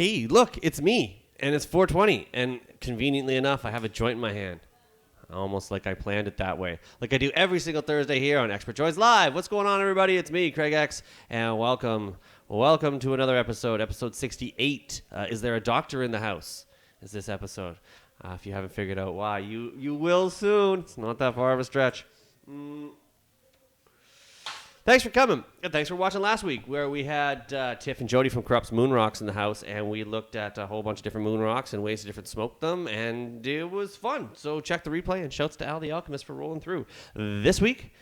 Hey, look, it's me, and it's 4:20, and conveniently enough, I have a joint in my hand. Almost like I planned it that way. Like I do every single Thursday here on Expert Choice Live. What's going on, everybody? It's me, Craig X, and welcome to another episode 68. Is there a doctor in the house? Is this episode? If you haven't figured out why, you will soon. It's not that far of a stretch. Thanks for coming, and thanks for watching last week, where we had Tiff and Jody from Corrupt's Moon Rocks in the house, and we looked at a whole bunch of different moon rocks and ways to different smoke them, and it was fun. So check the replay, and shouts to Al the Alchemist for rolling through. This week,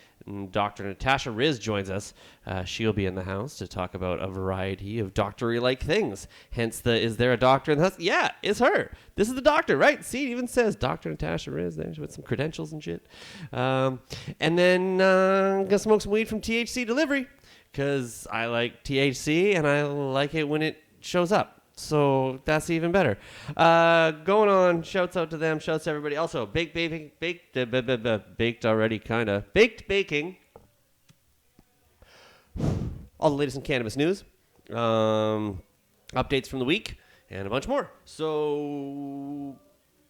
Dr. Natasha Riz joins us. She'll be in the house to talk about a variety of doctor-like things. Hence the, is there a doctor in the house? Yeah, it's her. This is the doctor, right? See, it even says Dr. Natasha Riz there with some credentials and shit. And then gonna smoke some weed from THC Delivery, because I like THC and I like it when it shows up. So that's even better. Going on, shouts out to them, shouts to everybody. Also, baked already, kind of. Baked baking. All the latest in cannabis news. Updates from the week, and a bunch more. So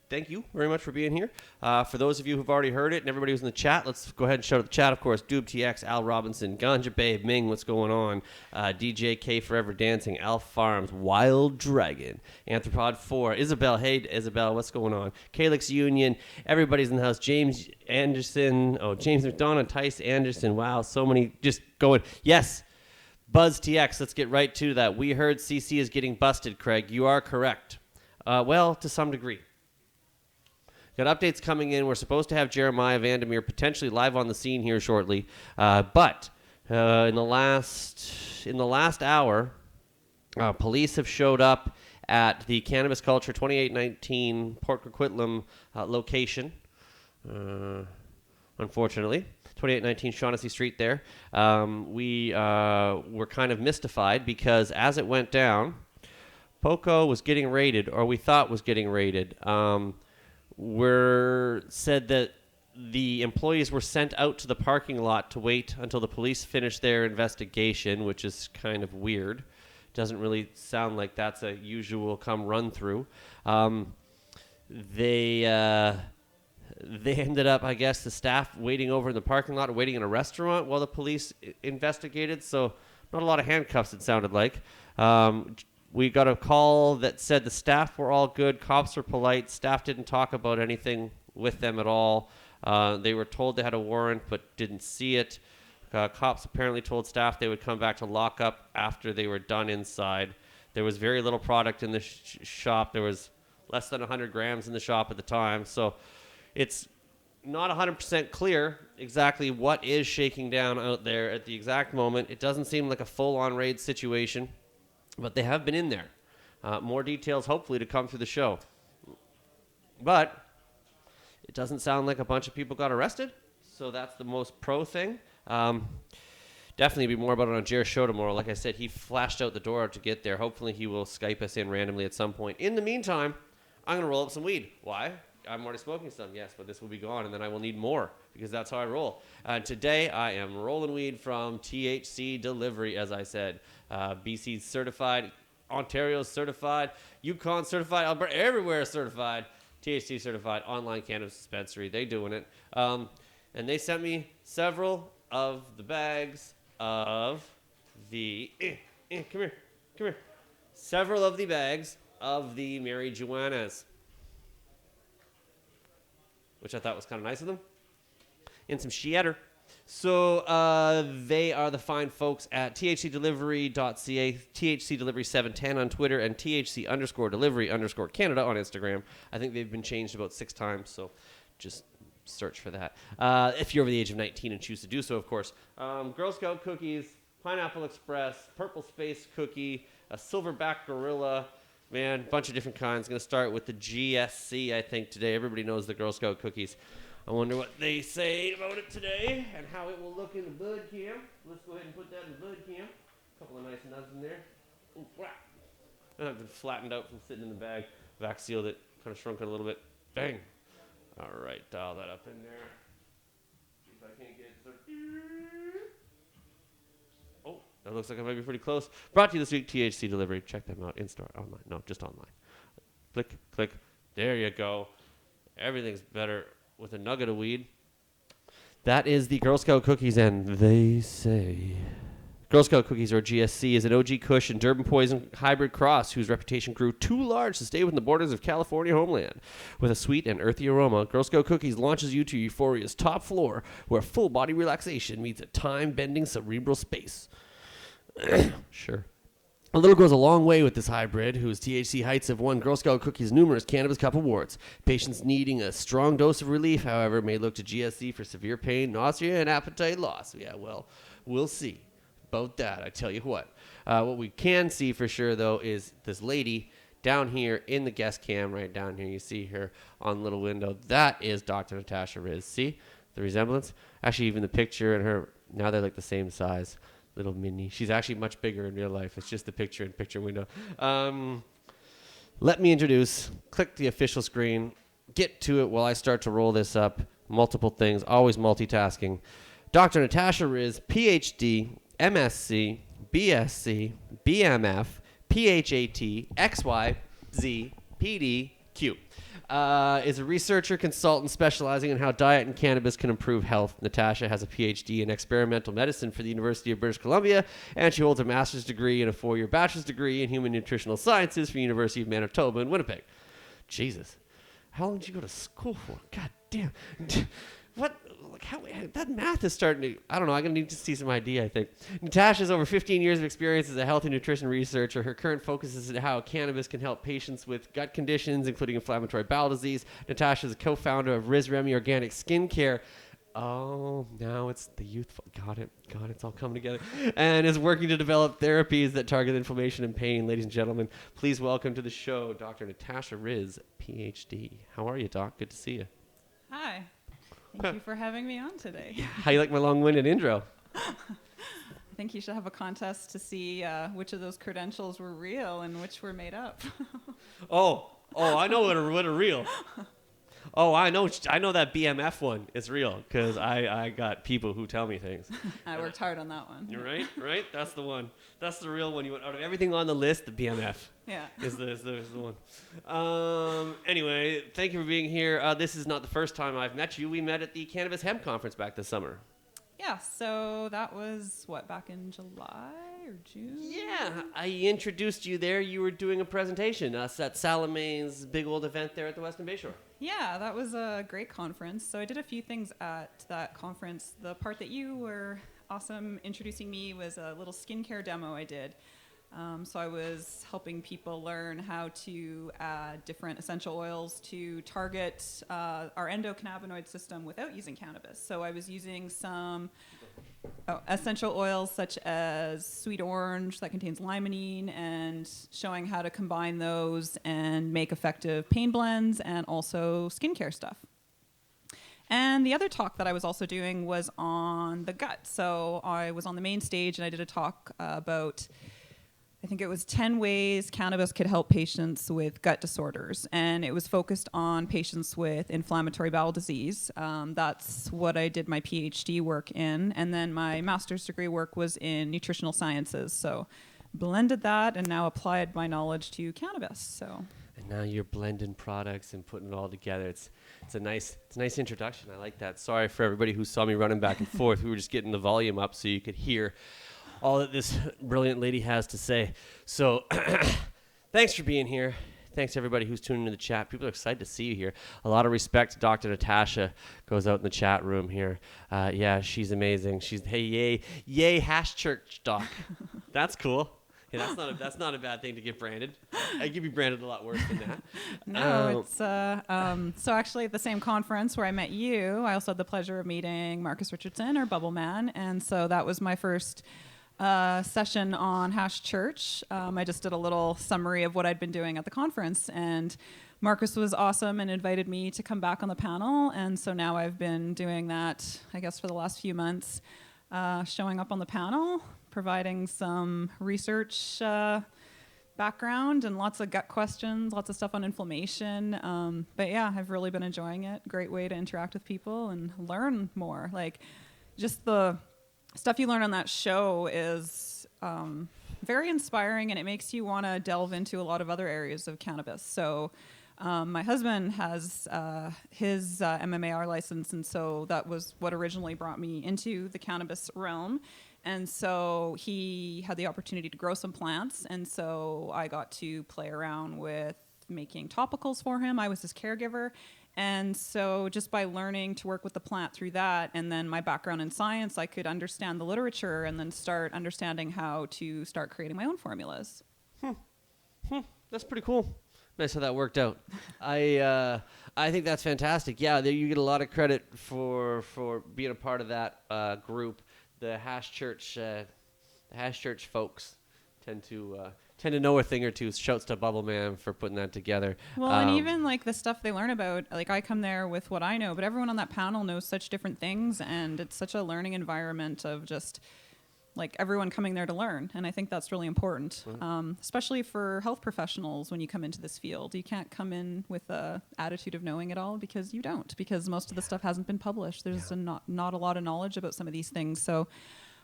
thank you very much for being here. For those of you who've already heard it and everybody who's in the chat, let's go ahead and shout out the chat, of course. Doob TX, Al Robinson, Ganja Babe, Ming, what's going on? DJ K Forever Dancing, Al Farms, Wild Dragon, Anthropod 4, Isabel, hey Isabel, what's going on? Calix Union, everybody's in the house. James Anderson, James McDonough, Tice Anderson, wow, so many just going. Yes, Buzz TX, let's get right to that. We heard CC is getting busted, Craig. You are correct. Well, to some degree. Got updates coming in. We're supposed to have Jeremiah Vandermeer potentially live on the scene here shortly. But in the last hour, police have showed up at the Cannabis Culture 2819 Port Coquitlam location. Unfortunately, 2819 Shaughnessy Street there. We were kind of mystified because as it went down, Poco was getting raided, or we thought was getting raided. Said that the employees were sent out to the parking lot to wait until the police finished their investigation, which is kind of weird. Doesn't really sound like that's a usual come run through. They ended up, I guess, the staff waiting over in the parking lot or waiting in a restaurant while the police investigated. So not a lot of handcuffs, it sounded like. We got a call that said the staff were all good. Cops were polite. Staff didn't talk about anything with them at all. They were told they had a warrant but didn't see it. Cops apparently told staff they would come back to lock up after they were done inside. There was very little product in the shop. There was less than 100 grams in the shop at the time. So it's not 100% clear exactly what is shaking down out there at the exact moment. It doesn't seem like a full-on raid situation. But they have been in there. More details, hopefully, to come through the show. But it doesn't sound like a bunch of people got arrested. So that's the most pro thing. Definitely be more about it on Jer's show tomorrow. Like I said, he flashed out the door to get there. Hopefully, he will Skype us in randomly at some point. In the meantime, I'm going to roll up some weed. Why? I'm already smoking some, yes, but this will be gone, and then I will need more because that's how I roll. Today, I am rolling weed from THC Delivery, as I said. BC's certified, Ontario's certified, Yukon certified, Alberta, everywhere certified, THC certified, online cannabis dispensary. They doing it. And they sent me several of the bags of the... come here. Several of the bags of the Mary Juanas, which I thought was kind of nice of them, and some sheeter. So they are the fine folks at thcdelivery.ca, THC Delivery 710 on Twitter, and THC_Delivery_Canada on Instagram. I think they've been changed about 6 times, so just search for that. If you're over the age of 19 and choose to do so, of course. Girl Scout cookies, Pineapple Express, Purple Space cookie, a Silverback Gorilla, man, a bunch of different kinds. Going to start with the GSC, I think, today. Everybody knows the Girl Scout cookies. I wonder what they say about it today and how it will look in the bud cam. Let's go ahead and put that in the bud cam. A couple of nice nuts in there. Ooh, wow. I've been flattened out from sitting in the bag. Vac sealed it, kind of shrunk it a little bit. Bang. All right, dial that up in there. See if I can't get it. Oh, That looks like I might be pretty close. Brought to you this week, THC Delivery. Check them out. In-store, online. No, just online. Click, click. There you go. Everything's better with a nugget of weed. That is the Girl Scout cookies, and they say... Girl Scout Cookies, or GSC, is an OG Kush and Durban Poison hybrid cross whose reputation grew too large to stay within the borders of California homeland. With a sweet and earthy aroma, Girl Scout Cookies launches you to euphoria's top floor, where full-body relaxation meets a time-bending cerebral space. Sure. A little goes a long way with this hybrid, whose THC heights have won Girl Scout Cookies numerous Cannabis Cup awards. Patients needing a strong dose of relief, however, may look to GSC for severe pain, nausea, and appetite loss. Yeah, well, we'll see about that. I tell you what. What we can see for sure, though, is this lady down here in the guest cam, right down here. You see her on the little window. That is Dr. Natasha Riz. See the resemblance? Actually, even the picture and her, now they're like the same size. Little mini. She's actually much bigger in real life. It's just the picture in picture window. Let me introduce. Click the official screen. Get to it while I start to roll this up. Multiple things. Always multitasking. Dr. Natasha Riz, PhD, MSc, BSc, BMF, PHAT, XYZ, PD, Q. Is a researcher, consultant specializing in how diet and cannabis can improve health. Natasha has a PhD in experimental medicine for the University of British Columbia, and she holds a master's degree and a 4-year bachelor's degree in human nutritional sciences from the University of Manitoba in Winnipeg. Jesus. How long did you go to school for? God damn. What? Like how, that math is starting to... I don't know. I'm going to need to see some idea, I think. Natasha has over 15 years of experience as a health and nutrition researcher. Her current focus is on how cannabis can help patients with gut conditions, including inflammatory bowel disease. Natasha is a co-founder of Riz Remmy Organic Skincare. Oh, now it's the youthful... Got it. It's all coming together. And is working to develop therapies that target inflammation and pain. Ladies and gentlemen, please welcome to the show Dr. Natasha Riz, PhD. How are you, Doc? Good to see you. Hi. Thank you for having me on today. How you like my long-winded intro? I think you should have a contest to see which of those credentials were real and which were made up. Oh, I know what are real. Oh, I know that BMF one is real because I got people who tell me things. I worked hard on that one. You're right. That's the one. That's the real one. You went out of everything on the list. The BMF. Yeah. is the one. Anyway, thank you for being here. This is not the first time I've met you. We met at the Cannabis Hemp Conference back this summer. Yeah. So that was back in July or June? Yeah, I introduced you there. You were doing a presentation at Salame's big old event there at the Western Bay Shore. Yeah, that was a great conference. So I did a few things at that conference. The part that you were awesome introducing me was a little skincare demo I did. So I was helping people learn how to add different essential oils to target our endocannabinoid system without using cannabis. So I was using some essential oils such as sweet orange that contains limonene, and showing how to combine those and make effective pain blends and also skincare stuff. And the other talk that I was also doing was on the gut. So I was on the main stage and I did a talk about, I think it was 10 ways cannabis could help patients with gut disorders. And it was focused on patients with inflammatory bowel disease. That's what I did my PhD work in. And then my master's degree work was in nutritional sciences. So blended that and now applied my knowledge to cannabis. So. And now you're blending products and putting it all together. It's a nice introduction. I like that. Sorry for everybody who saw me running back and forth. We were just getting the volume up so you could hear all that this brilliant lady has to say. So thanks for being here. Thanks to everybody who's tuning in the chat. People are excited to see you here. A lot of respect to Dr. Natasha goes out in the chat room here. Yeah, she's amazing. Hey, yay, hash church doc. That's cool. Yeah, that's not a bad thing to get branded. I could be branded a lot worse than that. No, it's so actually at the same conference where I met you, I also had the pleasure of meeting Marcus Richardson, or Bubble Man, and so that was my first session on Hash Church. I just did a little summary of what I'd been doing at the conference, and Marcus was awesome and invited me to come back on the panel, and so now I've been doing that, I guess, for the last few months, showing up on the panel, providing some research background and lots of gut questions, lots of stuff on inflammation. But yeah, I've really been enjoying it. Great way to interact with people and learn more. Like, just the stuff you learn on that show is very inspiring, and it makes you want to delve into a lot of other areas of cannabis. So my husband has his MMAR license, and so that was what originally brought me into the cannabis realm. And so he had the opportunity to grow some plants, and so I got to play around with making topicals for him. I was his caregiver. And so just by learning to work with the plant through that, and then my background in science, I could understand the literature and then start understanding how to start creating my own formulas. That's pretty cool. Nice how that worked out. I think that's fantastic. Yeah, you get a lot of credit for being a part of that group. The Hash Church folks tend to know a thing or two. Shouts to Bubble Man for putting that together. Well, and even like the stuff they learn about, like I come there with what I know, but everyone on that panel knows such different things, and it's such a learning environment of just like everyone coming there to learn. And I think that's really important, especially for health professionals when you come into this field. You can't come in with a attitude of knowing it all, because you don't, because most of the stuff hasn't been published. There's not a lot of knowledge about some of these things. So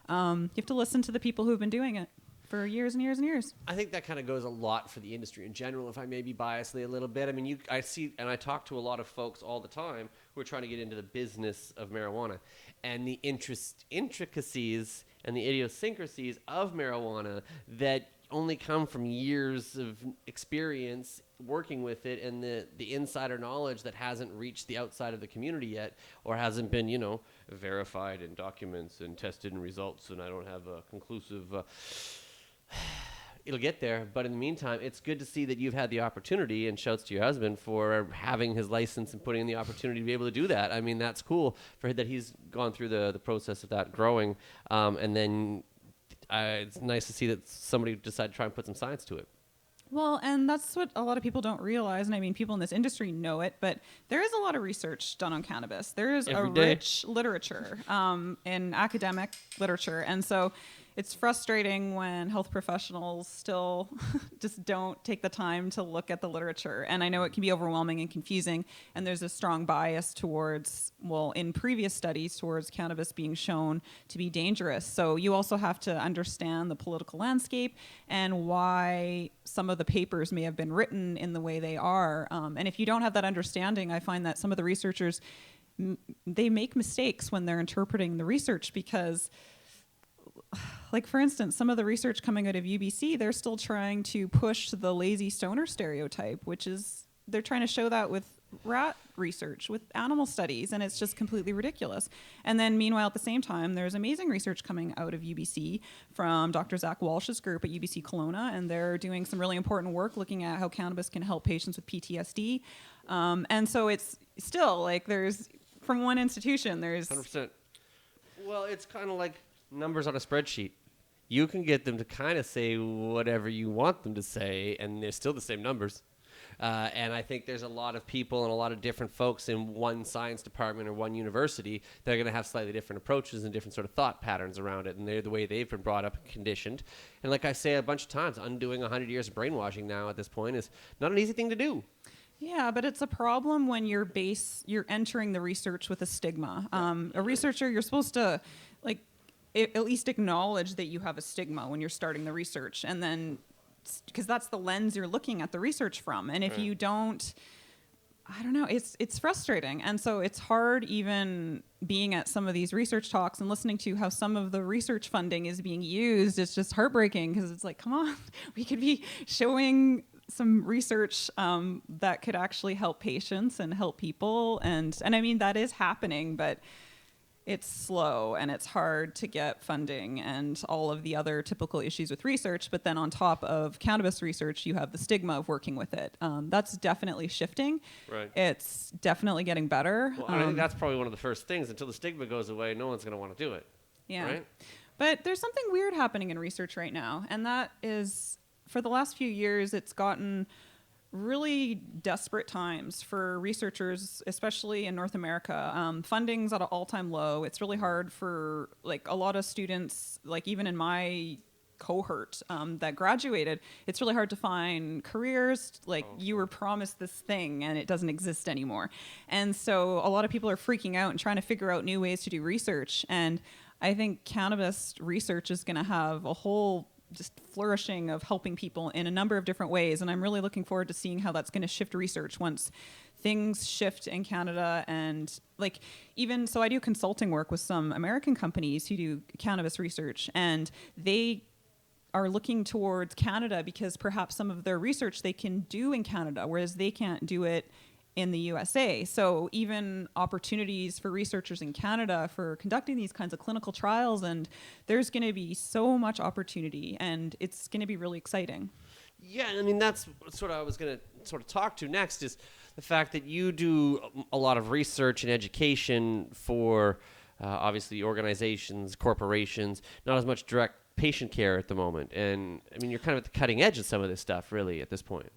you have to listen to the people who've been doing it for years and years and years. I think that kind of goes a lot for the industry in general, if I may be biasly a little bit. I mean, I see, and I talk to a lot of folks all the time who are trying to get into the business of marijuana, and the intricacies and the idiosyncrasies of marijuana that only come from years of experience working with it, and the insider knowledge that hasn't reached the outside of the community yet, or hasn't been, verified in documents and tested in results, and I don't have a conclusive... It'll get there, but in the meantime, it's good to see that you've had the opportunity, and shouts to your husband for having his license and putting in the opportunity to be able to do that. I mean, that's cool for that he's gone through the process of that growing, and then it's nice to see that somebody decided to try and put some science to it. Well, and that's what a lot of people don't realize, and I mean, people in this industry know it, but there is a lot of research done on cannabis. There is a rich literature in academic literature, and so it's frustrating when health professionals still just don't take the time to look at the literature. And I know it can be overwhelming and confusing, and there's a strong bias towards, in previous studies, towards cannabis being shown to be dangerous. So you also have to understand the political landscape and why some of the papers may have been written in the way they are. And if you don't have that understanding, I find that some of the researchers, they make mistakes when they're interpreting the research, because like, for instance, some of the research coming out of UBC, they're still trying to push the lazy stoner stereotype, which is, they're trying to show that with rat research, with animal studies, and it's just completely ridiculous. And then meanwhile, at the same time, there's amazing research coming out of UBC from Dr. Zach Walsh's group at UBC Kelowna, and they're doing some really important work looking at how cannabis can help patients with PTSD. And so it's still like there's, from one institution, there's... 100%. Well, it's kind of like numbers on a spreadsheet. You can get them to kind of say whatever you want them to say, and they're still the same numbers. And I think there's a lot of people and a lot of different folks in one science department or one university that are going to have slightly different approaches and different sort of thought patterns around it, and they're the way they've been brought up and conditioned. And like I say a bunch of times, undoing 100 years of brainwashing now at this point is not an easy thing to do. Yeah, but it's a problem when you're entering the research with a stigma. A researcher, you're supposed to at least acknowledge that you have a stigma when you're starting the research, and then because that's the lens you're looking at the research from. And if you don't, I don't know, it's frustrating. And so it's hard even being at some of these research talks and listening to how some of the research funding is being used. It's just heartbreaking, because it's like, come on, we could be showing some research that could actually help patients and help people. And I mean, that is happening, but it's slow and it's hard to get funding and all of the other typical issues with research. But then on top of cannabis research, you have the stigma of working with it. That's definitely shifting. Right. It's definitely getting better. Well, I think that's probably one of the first things. Until the stigma goes away, no one's going to want to do it. Yeah. Right? But there's something weird happening in research right now. And that is, for the last few years, it's gotten really desperate times for researchers, especially in North America. Funding's at an all-time low. It's really hard for a lot of students, even in my cohort that graduated, it's really hard to find careers. You were promised this thing and it doesn't exist anymore. And so a lot of people are freaking out and trying to figure out new ways to do research. And I think cannabis research is going to have a whole just flourishing of helping people in a number of different ways. And I'm really looking forward to seeing how that's going to shift research once things shift in Canada. And like, even so, I do consulting work with some American companies who do cannabis research, and they are looking towards Canada because perhaps some of their research they can do in Canada, whereas they can't do it in the USA. So even opportunities for researchers in Canada for conducting these kinds of clinical trials, and there's going to be so much opportunity, and it's going to be really exciting. Yeah, I mean, that's sort of I was going to sort of talk to next, is the fact that you do a lot of research and education for obviously organizations, corporations, not as much direct patient care at the moment. And I mean, you're kind of at the cutting edge of some of this stuff really at this point.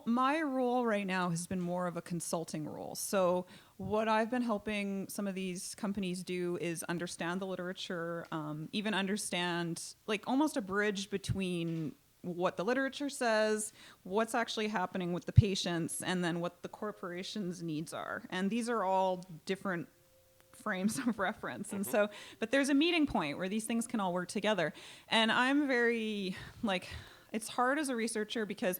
My role right now has been more of a consulting role. So what I've been helping some of these companies do is understand the literature, even understand like almost a bridge between what the literature says, what's actually happening with the patients, and then what the corporation's needs are. And these are all different frames of reference. And so, but there's a meeting point where these things can all work together. And I'm very, like, it's hard as a researcher because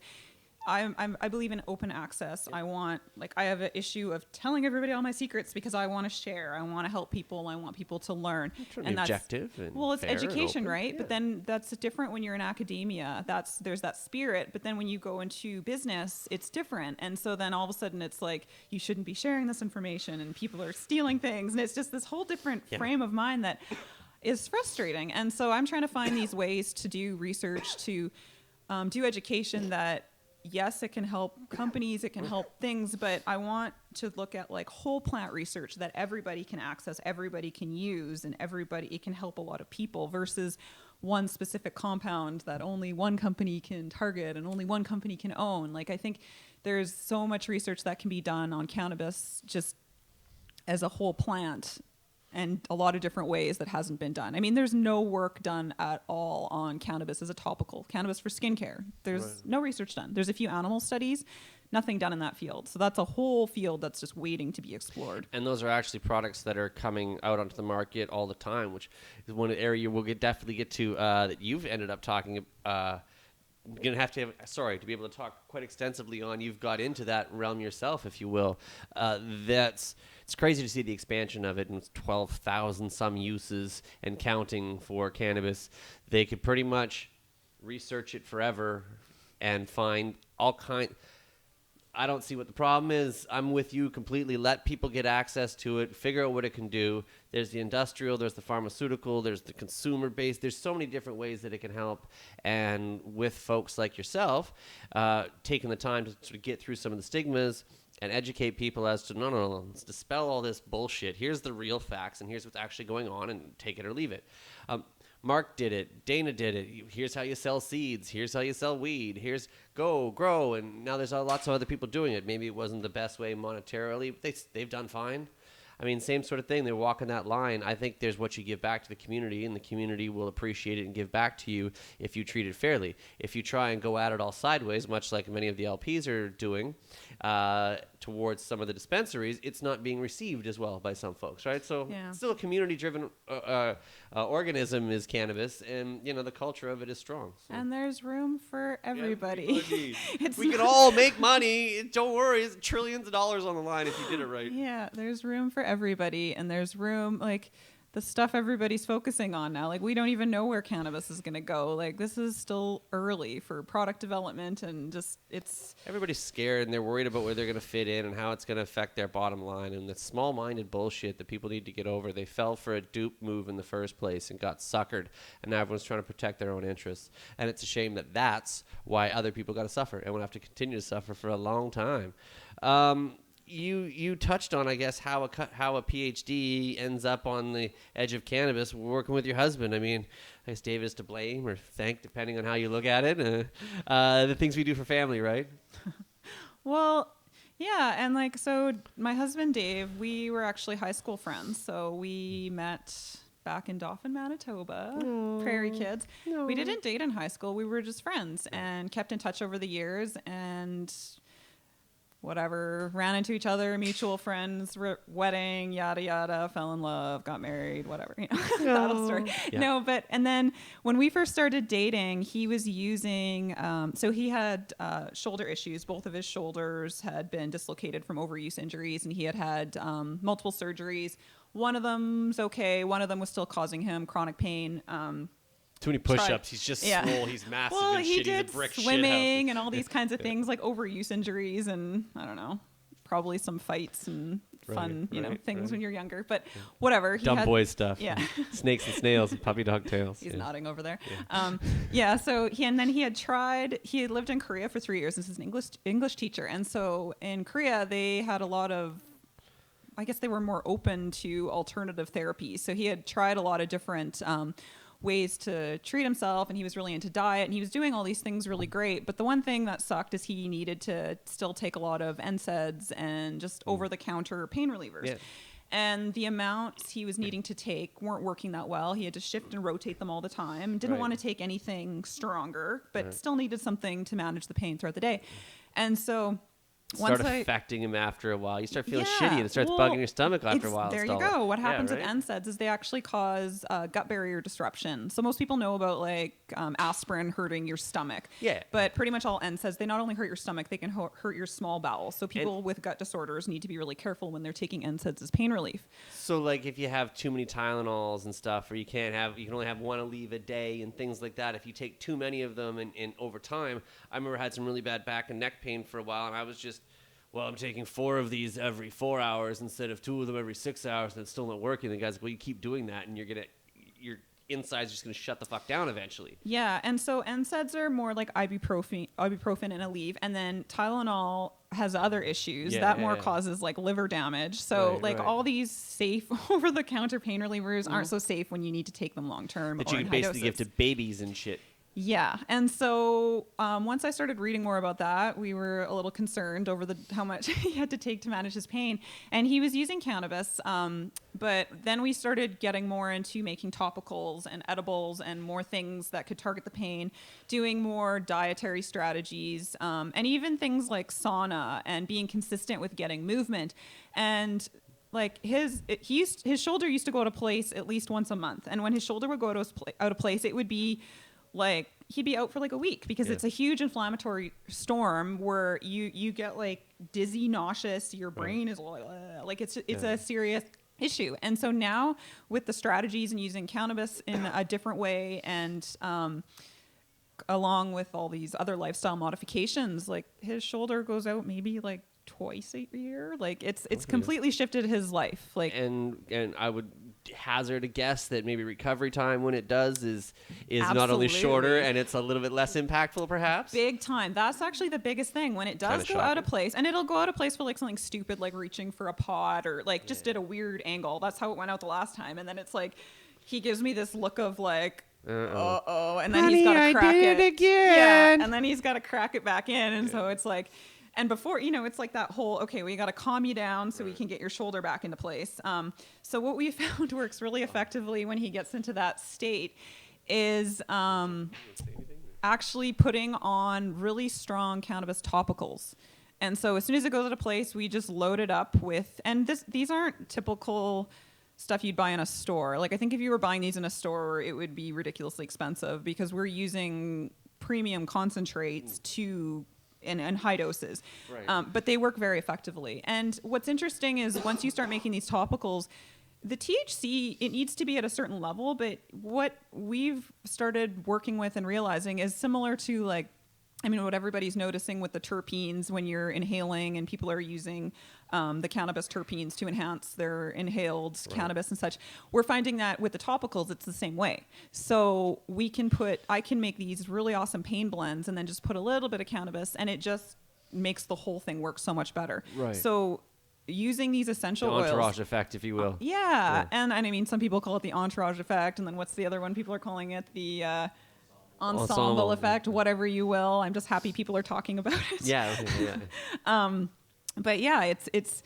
I believe in open access. I have an issue of telling everybody all my secrets because I want to share. I want to help people. I want people to learn. And that's objective. And well, it's fair education, right? Yeah. But then that's different when you're in academia. There's that spirit. But then when you go into business, it's different. And so then all of a sudden it's like, you shouldn't be sharing this information and people are stealing things. And it's just this whole different frame of mind that is frustrating. And so I'm trying to find these ways to do research, to do education that, yes, it can help companies, it can help things, but I want to look at like whole plant research that everybody can access, everybody can use, and it can help a lot of people versus one specific compound that only one company can target and only one company can own. Like, I think there's so much research that can be done on cannabis just as a whole plant, and a lot of different ways that hasn't been done. I mean, there's no work done at all on cannabis as a topical, cannabis for skincare. There's no research done. There's a few animal studies, nothing done in that field. So that's a whole field that's just waiting to be explored. And those are actually products that are coming out onto the market all the time, which is one area we'll definitely get to that you've ended up talking going to have to be able to talk quite extensively on. You've got into that realm yourself, if you will. It's crazy to see the expansion of it, and 12,000 some uses and counting for cannabis. They could pretty much research it forever and find all kind. I don't see what the problem is. I'm with you completely. Let people get access to it, figure out what it can do. There's the industrial, there's the pharmaceutical, there's the consumer base. There's so many different ways that it can help. And with folks like yourself, taking the time to sort of get through some of the stigmas and educate people as to, no, let's dispel all this bullshit. Here's the real facts, and here's what's actually going on, and take it or leave it. Marc did it. Dana did it. Here's how you sell seeds. Here's how you sell weed. Here's go, grow. And now there's lots of other people doing it. Maybe it wasn't the best way monetarily, but they've done fine. I mean, same sort of thing. They're walking that line. I think there's what you give back to the community, and the community will appreciate it and give back to you if you treat it fairly. If you try and go at it all sideways, much like many of the LPs are doing, towards some of the dispensaries, it's not being received as well by some folks, right? So it's still a community-driven organism is cannabis, and the culture of it is strong. So. And there's room for everybody. We can all make money. Don't worry, it's trillions of dollars on the line if you did it right. Yeah, there's room for everybody, and there's room, like, the stuff everybody's focusing on now. Like, we don't even know where cannabis is going to go. Like, this is still early for product development, and just, it's... Everybody's scared, and they're worried about where they're going to fit in and how it's going to affect their bottom line, and the small-minded bullshit that people need to get over. They fell for a dupe move in the first place and got suckered, and now everyone's trying to protect their own interests. And it's a shame that that's why other people got to suffer and will have to continue to suffer for a long time. You touched on, I guess, how a PhD ends up on the edge of cannabis working with your husband. I mean, I guess Dave is to blame or thank, depending on how you look at it. The things we do for family, right? Well, yeah. And like, so my husband, Dave, we were actually high school friends. So we met back in Dauphin, Manitoba, prairie kids. We didn't date in high school. We were just friends and kept in touch over the years. And whatever, ran into each other, mutual friends, wedding, yada, yada, fell in love, got married, whatever, you know, that'll story. Yeah. No, but, and then when we first started dating, he was using, so he had shoulder issues. Both of his shoulders had been dislocated from overuse injuries, and he had multiple surgeries. One of them's okay. One of them was still causing him chronic pain. Too many push-ups. He's just swole. He's massive and shit. He's a brick swimming and all these kinds of things, like overuse injuries, and I don't know, probably some fights and fun, things when you're younger. But whatever. Dumb boy stuff. Yeah. Snakes and snails and puppy dog tails. He's nodding over there. Yeah. So he had lived in Korea for 3 years. This is an English teacher, and so in Korea they had a lot of, I guess they were more open to alternative therapies. So he had tried a lot of different ways to treat himself, and he was really into diet, and he was doing all these things really great. But the one thing that sucked is he needed to still take a lot of NSAIDs and just over-the-counter pain relievers. Yeah. And the amounts he was needing to take weren't working that well. He had to shift and rotate them all the time. Didn't want to take anything stronger, but still needed something to manage the pain throughout the day. And so affecting him after a while. You start feeling shitty, and it starts bugging your stomach after a while. There you go. What happens with NSAIDs is they actually cause gut barrier disruption. So most people know about aspirin hurting your stomach. Yeah. But pretty much all NSAIDs, they not only hurt your stomach, they can hurt your small bowel. So people with gut disorders need to be really careful when they're taking NSAIDs as pain relief. So like if you have too many Tylenols and stuff, or you can only have one Aleve a day and things like that. If you take too many of them and over time, I remember I had some really bad back and neck pain for a while, and I was just, I'm taking 4 of these every 4 hours instead of 2 of them every 6 hours, and it's still not working. And the guy's like, you keep doing that, and your inside's just going to shut the fuck down eventually. Yeah, and so NSAIDs are more like ibuprofen and Aleve, and then Tylenol has other issues that causes like liver damage. So all these safe over-the-counter pain relievers aren't so safe when you need to take them long-term. That you can basically give to babies and shit. Yeah. And so once I started reading more about that, we were a little concerned over how much he had to take to manage his pain. And he was using cannabis. But then we started getting more into making topicals and edibles and more things that could target the pain, doing more dietary strategies, and even things like sauna and being consistent with getting movement. And like his shoulder used to go out of place at least once a month. And when his shoulder would go out of place, it would be like he'd be out for like a week because it's a huge inflammatory storm where you get like dizzy, nauseous, your brain is like it's a serious issue. And so now with the strategies and using cannabis in a different way, and along with all these other lifestyle modifications, like his shoulder goes out maybe like twice a year. Like it's completely shifted his life. Like and I would hazard a guess that maybe recovery time when it does is not only shorter, and it's a little bit less impactful perhaps. Big time. That's actually the biggest thing when it does go out of place, and it'll go out of place for like something stupid like reaching for a pot or like just did a weird angle. That's how it went out the last time. And then it's like he gives me this look of like and then he's got to crack it again. Yeah, and then he's got to crack it back in, and so it's like. And before, it's like that whole, okay, we got to calm you down so we can get your shoulder back into place. So what we found works really effectively when he gets into that state is actually putting on really strong cannabis topicals. And so as soon as it goes into place, we just load it up with, and these aren't typical stuff you'd buy in a store. Like I think if you were buying these in a store, it would be ridiculously expensive because we're using premium concentrates in high doses. Right. But they work very effectively. And what's interesting is once you start making these topicals, the THC, it needs to be at a certain level, but what we've started working with and realizing is similar to what everybody's noticing with the terpenes when you're inhaling and people are using the cannabis terpenes to enhance their inhaled cannabis and such. We're finding that with the topicals, it's the same way. So I can make these really awesome pain blends and then just put a little bit of cannabis, and it just makes the whole thing work so much better. Right. So using these essential oils. The entourage effect, if you will. Yeah. And I mean, some people call it the entourage effect, and then what's the other one? People are calling it the ensemble effect, whatever you will. I'm just happy people are talking about it. Yeah. But yeah, it's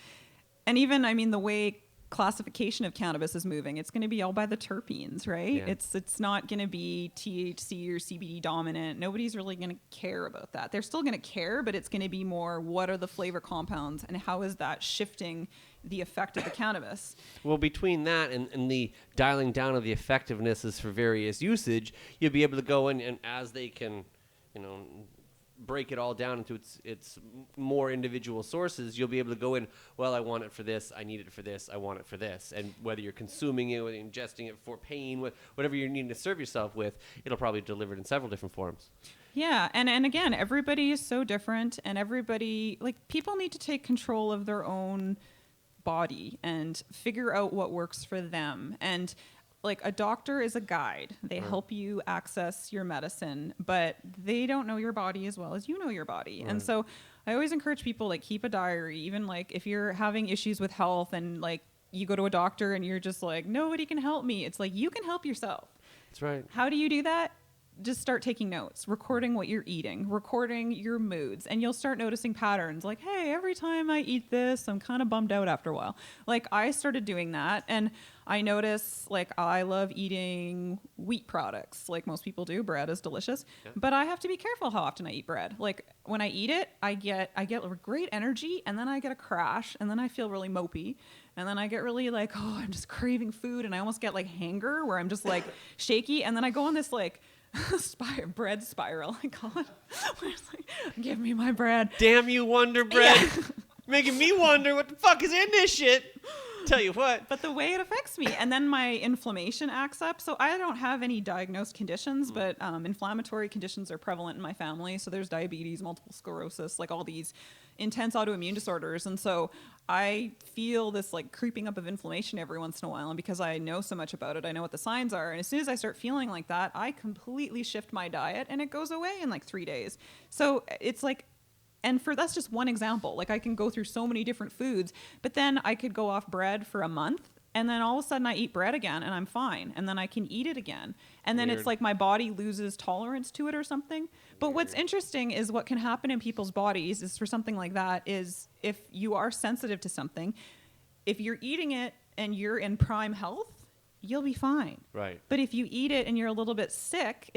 and even the way classification of cannabis is moving. It's going to be all by the terpenes, right? Yeah. It's not going to be THC or CBD dominant. Nobody's really going to care about that. They're still going to care, but it's going to be more, what are the flavor compounds and how is that shifting the effect of the cannabis? Well, between that and the dialing down of the effectivenesses for various usage, you'll be able to go in and as they can, break it all down into its more individual sources, you'll be able to go in, well, I want it for this, I need it for this, I want it for this. And whether you're consuming it, whether you're ingesting it for pain, whatever you're needing to serve yourself with, it'll probably be delivered in several different forms. Yeah, and again, everybody is so different, and everybody, people need to take control of their own body and figure out what works for them. And a doctor is a guide. They help you access your medicine, but they don't know your body as well as you know your body. Right. And so I always encourage people, keep a diary, even if you're having issues with health and you go to a doctor and you're just nobody can help me. It's you can help yourself. That's right. How do you do that? Just start taking notes, recording what you're eating, recording your moods, and you'll start noticing patterns hey, every time I eat this, I'm kind of bummed out after a while. I started doing that, and I notice I love eating wheat products like most people do. Bread is delicious, but I have to be careful how often I eat bread. When I eat it, I get great energy, and then I get a crash, and then I feel really mopey. And then I get really I'm just craving food, and I almost get hanger where I'm just shaky, and then I go on this bread spiral, I call it. Where it's give me my bread. Damn you, Wonder Bread. Yeah. Making me wonder what the fuck is in this shit. Tell you what. But the way it affects me, and then my inflammation acts up. So I don't have any diagnosed conditions, but inflammatory conditions are prevalent in my family. So there's diabetes, multiple sclerosis, all these intense autoimmune disorders. And so I feel this creeping up of inflammation every once in a while. And because I know so much about it, I know what the signs are. And as soon as I start feeling like that, I completely shift my diet and it goes away in 3 days. So it's and that's just one example. I can go through so many different foods, but then I could go off bread for a month, and then all of a sudden I eat bread again and I'm fine, and then I can eat it again. And then Weird. It's my body loses tolerance to it or something. But what's interesting is what can happen in people's bodies is for something like that is if you are sensitive to something, if you're eating it and you're in prime health, you'll be fine. Right. But if you eat it and you're a little bit sick,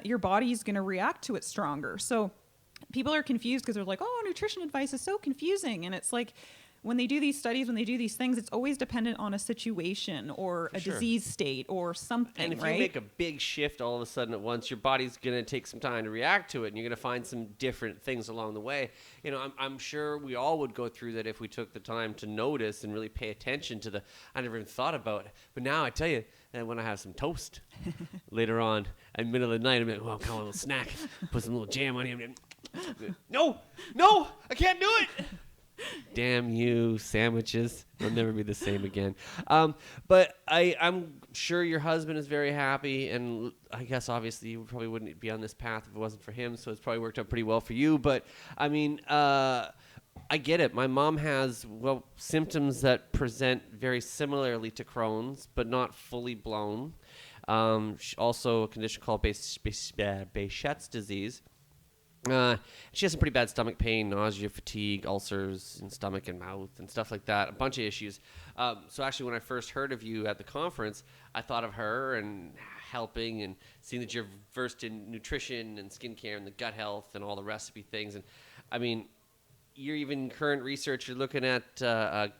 your body's gonna react to it stronger. So people are confused because they're nutrition advice is so confusing. And it's when they do these studies, when they do these things, it's always dependent on a situation or a disease state or something, and if you make a big shift all of a sudden at once, your body's going to take some time to react to it, and you're going to find some different things along the way. I'm sure we all would go through that if we took the time to notice and really pay attention to I never even thought about it. But now I tell you, when I have some toast later on in the middle of the night, I'm come on, a little snack, put some little jam on it. No, I can't do it. Damn you, sandwiches. They'll never be the same again. But I'm sure your husband is very happy, and I guess obviously you probably wouldn't be on this path if it wasn't for him, so it's probably worked out pretty well for you. But, I get it. My mom has, symptoms that present very similarly to Crohn's, but not fully blown. Also a condition called Behçet's disease. She has some pretty bad stomach pain, nausea, fatigue, ulcers in stomach and mouth and stuff like that, a bunch of issues. So actually when I first heard of you at the conference, I thought of her and helping and seeing that you're versed in nutrition and skincare and the gut health and all the recipe things. And you're even current research, you're looking at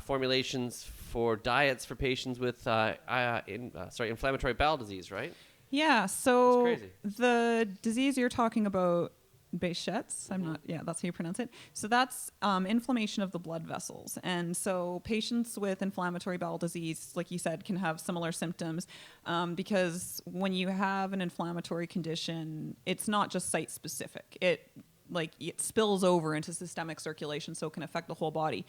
formulations for diets for patients with inflammatory bowel disease, right? Yeah, so the disease you're talking about, Behçet's, that's how you pronounce it. So that's inflammation of the blood vessels. And so patients with inflammatory bowel disease, like you said, can have similar symptoms because when you have an inflammatory condition, it's not just site specific. It spills over into systemic circulation, so it can affect the whole body.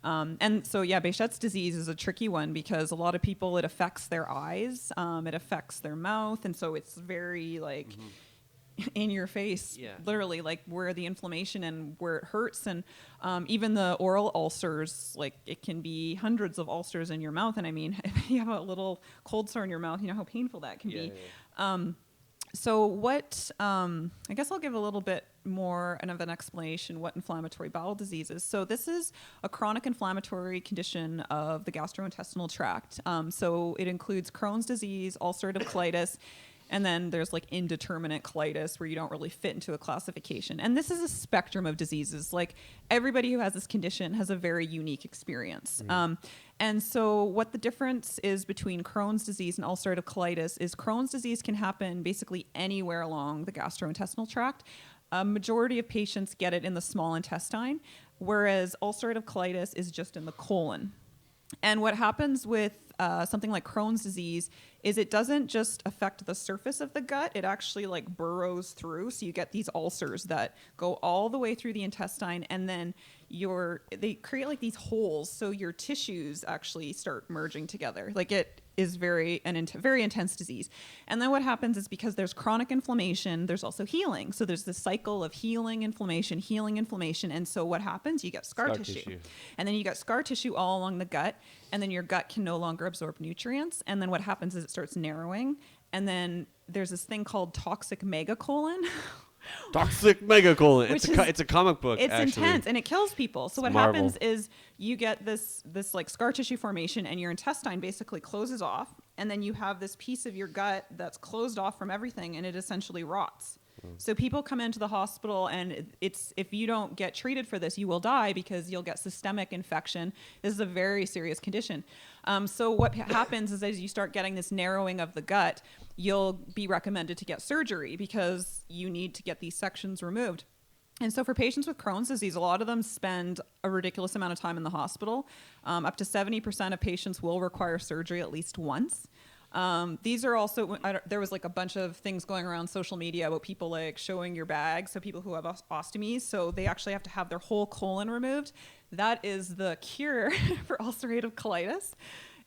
And so, Behçet's disease is a tricky one because a lot of people, it affects their eyes, it affects their mouth, and so it's very in your face, literally where the inflammation and where it hurts. And even the oral ulcers, it can be hundreds of ulcers in your mouth. And I mean, if you have a little cold sore in your mouth, you know how painful that can be. So what, I guess I'll give a little bit more of an explanation what inflammatory bowel disease is. So this is a chronic inflammatory condition of the gastrointestinal tract. So it includes Crohn's disease, ulcerative colitis, and then there's like indeterminate colitis where you don't really fit into a classification. And this is a spectrum of diseases. Like everybody who has this condition has a very unique experience. And so what the difference is between Crohn's disease and ulcerative colitis is Crohn's disease can happen basically anywhere along the gastrointestinal tract. A majority of patients get it in the small intestine, whereas ulcerative colitis is just in the colon. And what happens with something like Crohn's disease is it doesn't just affect the surface of the gut, it actually like burrows through. So you get these ulcers that go all the way through the intestine, and then they create like these holes, so your tissues actually start merging together. Like it is very intense disease. And then what happens is because there's chronic inflammation, there's also healing. So there's this cycle of healing, inflammation. And so what happens? You get scar tissue. And then you get scar tissue all along the gut, and then your gut can no longer absorb nutrients. And then what happens is it starts narrowing. And then there's this thing called toxic megacolon. Toxic megacolon. It's a comic book. It's actually intense and it kills people. So what Marvel. happens is you get this like scar tissue formation, and your intestine basically closes off, and then you have this piece of your gut that's closed off from everything, and it essentially rots. So people come into the hospital, and if you don't get treated for this, you will die because you'll get systemic infection. This is a very serious condition. So what happens is as you start getting this narrowing of the gut, you'll be recommended to get surgery because you need to get these sections removed. And so for patients with Crohn's disease, a lot of them spend a ridiculous amount of time in the hospital. Up to 70% of patients will require surgery at least once. These are also, there was like a bunch of things going around social media about people like showing your bag. So people who have ostomies, so they actually have to have their whole colon removed. That is the cure for ulcerative colitis.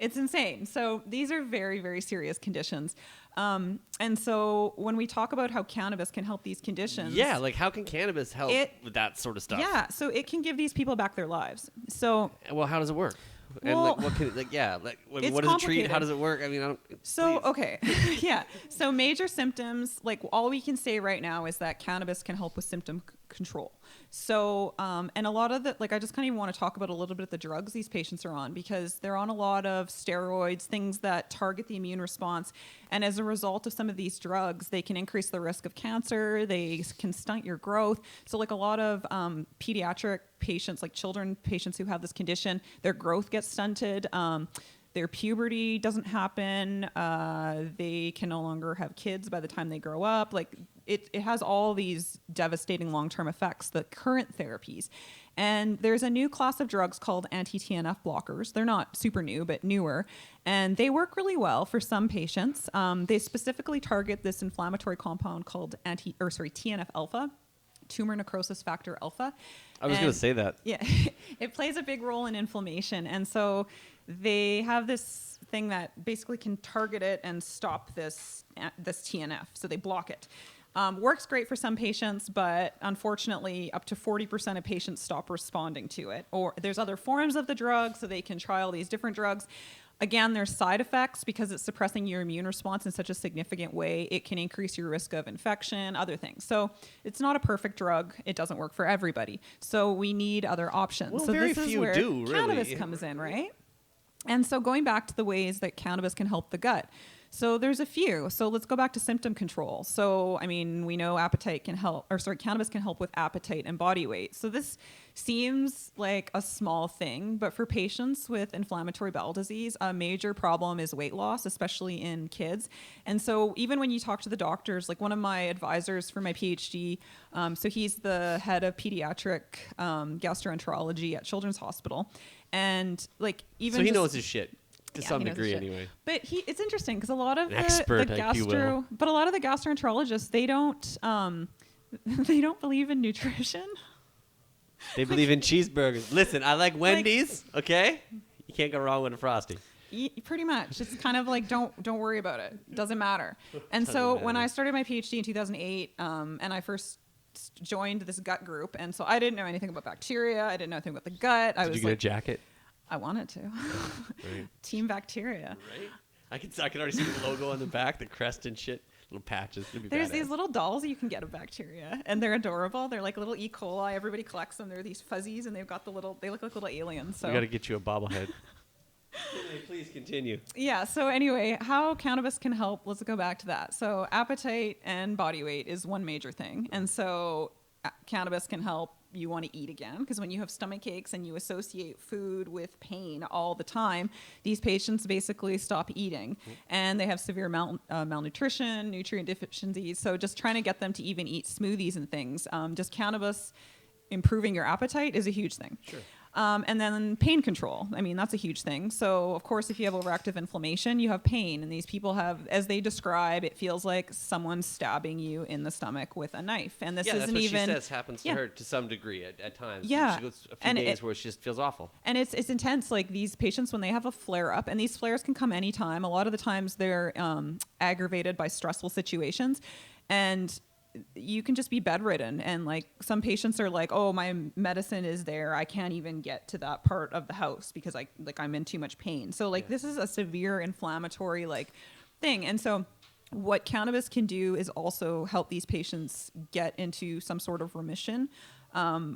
It's insane. So these are very, very serious conditions. And so when we talk about how cannabis can help these conditions. Yeah, like how can cannabis help with that sort of stuff? Yeah, so it can give these people back their lives. So. Well, how does it work? And Well, like, what can what does it treat? How does it work? I mean, So, please. okay. Yeah. So major symptoms, like all we can say right now is that cannabis can help with symptom control. So, and a lot of the, like, I just kind of even want to talk about a little bit of the drugs these patients are on, because they're on a lot of steroids, things that target the immune response. And as a result of some of these drugs, they can increase the risk of cancer. They can stunt your growth. So like a lot of pediatric patients, like children patients who have this condition, their growth gets stunted. Their puberty doesn't happen. They can no longer have kids by the time they grow up. Like it has all these devastating long-term effects, the current therapies. And there's a new class of drugs called anti-TNF blockers. They're not super new, but newer. And they work really well for some patients. They specifically target this inflammatory compound called TNF alpha, tumor necrosis factor alpha. I was going to say that. Yeah, it plays a big role in inflammation. And so they have this thing that basically can target it and stop this TNF. So they block it. Works great for some patients, but unfortunately, up to 40% of patients stop responding to it. Or there's other forms of the drug, so they can try all these different drugs. Again, there's side effects because it's suppressing your immune response in such a significant way. It can increase your risk of infection, other things. So it's not a perfect drug. It doesn't work for everybody. So we need other options. Well, so very this is few where do, really. cannabis comes in, right? And so going back to the ways that cannabis can help the gut. So there's a few. So let's go back to symptom control. So, I mean, we know cannabis can help with appetite and body weight. So this seems like a small thing, but for patients with inflammatory bowel disease, a major problem is weight loss, especially in kids. And so even when you talk to the doctors, like one of my advisors for my PhD, so he's the head of pediatric gastroenterology at Children's Hospital. And like even so he knows his shit. To Yeah, some he knows degree, his shit. anyway. But it's interesting because a lot of Expert, the if you will. but a lot of the gastroenterologists, they don't they don't believe in nutrition. They believe in cheeseburgers. Listen, I like Wendy's. Okay, you can't go wrong with a Frosty. Pretty much, it's kind of like don't worry about it. Doesn't matter. And so when I started my PhD in 2008, and I first joined this gut group, and so I didn't know anything about bacteria. I didn't know anything about the gut. Did you get a jacket? I wanted to. Right. Team Bacteria. Right. I can already see the logo on the back, the crest and shit. Little patches. There's these little dolls you can get of bacteria, and they're adorable. They're like little E. coli. Everybody collects them. They're these fuzzies, and they've got they look like little aliens. So we got to get you a bobblehead. Please continue. Yeah. So anyway, how cannabis can help? Let's go back to that. So appetite and body weight is one major thing, and so cannabis can help you want to eat again, because when you have stomach aches and you associate food with pain all the time, these patients basically stop eating, and they have severe malnutrition, nutrient deficiencies. So just trying to get them to even eat smoothies and things. Just cannabis improving your appetite is a huge thing. Sure. And then pain control. I mean, that's a huge thing. So, of course, if you have overactive inflammation, you have pain. And these people have, as they describe, it feels like someone's stabbing you in the stomach with a knife. And this isn't that's what even... she says happens to her to some degree at times. Yeah. She goes a few days where she just feels awful. And it's intense. Like these patients, when they have a flare-up, and these flares can come anytime. A lot of the times they're aggravated by stressful situations. And you can just be bedridden, and like some patients are like, oh, my medicine is there, I can't even get to that part of the house because I'm in too much pain. So like this is a severe inflammatory like thing. And so what cannabis can do is also help these patients get into some sort of remission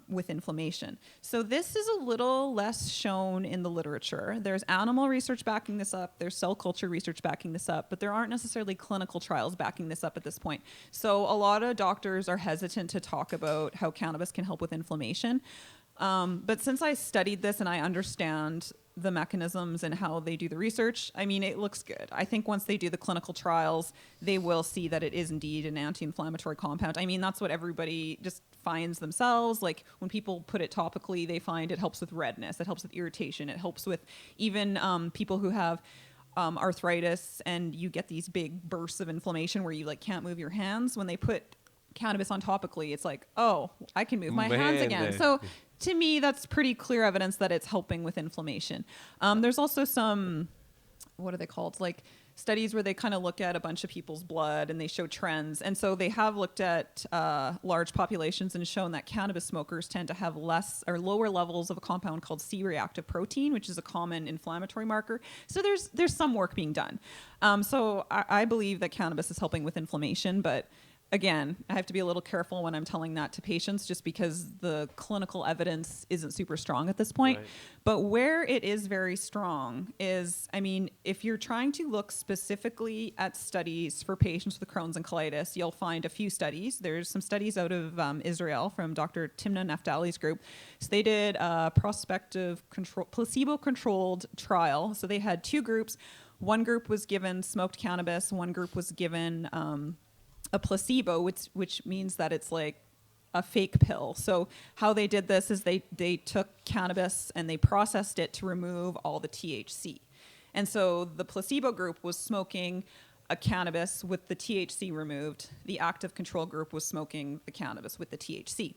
with inflammation. So this is a little less shown in the literature. There's animal research backing this up. There's cell culture research backing this up, but there aren't necessarily clinical trials backing this up at this point. So a lot of doctors are hesitant to talk about how cannabis can help with inflammation. But since I studied this and I understand the mechanisms and how they do the research, I mean, it looks good. I think once they do the clinical trials, they will see that it is indeed an anti-inflammatory compound. I mean, that's what everybody just finds themselves. Like when people put it topically, they find it helps with redness, it helps with irritation, it helps with even people who have arthritis, and you get these big bursts of inflammation where you like can't move your hands. When they put cannabis on topically, it's like, oh, I can move my hands again. So to me, that's pretty clear evidence that it's helping with inflammation. There's also some, what are they called? Like studies where they kind of look at a bunch of people's blood and they show trends. And so they have looked at large populations and shown that cannabis smokers tend to have less or lower levels of a compound called C-reactive protein, which is a common inflammatory marker. So there's some work being done. So I believe that cannabis is helping with inflammation, but again, I have to be a little careful when I'm telling that to patients just because the clinical evidence isn't super strong at this point. Right. But where it is very strong is, I mean, if you're trying to look specifically at studies for patients with Crohn's and colitis, you'll find a few studies. There's some studies out of Israel from Dr. Timna Naftali's group. So they did a prospective placebo-controlled trial. So they had two groups. One group was given smoked cannabis. One group was given a placebo, which means that it's like a fake pill. So how they did this is they took cannabis and they processed it to remove all the THC. And so the placebo group was smoking a cannabis with the THC removed. The active control group was smoking the cannabis with the THC.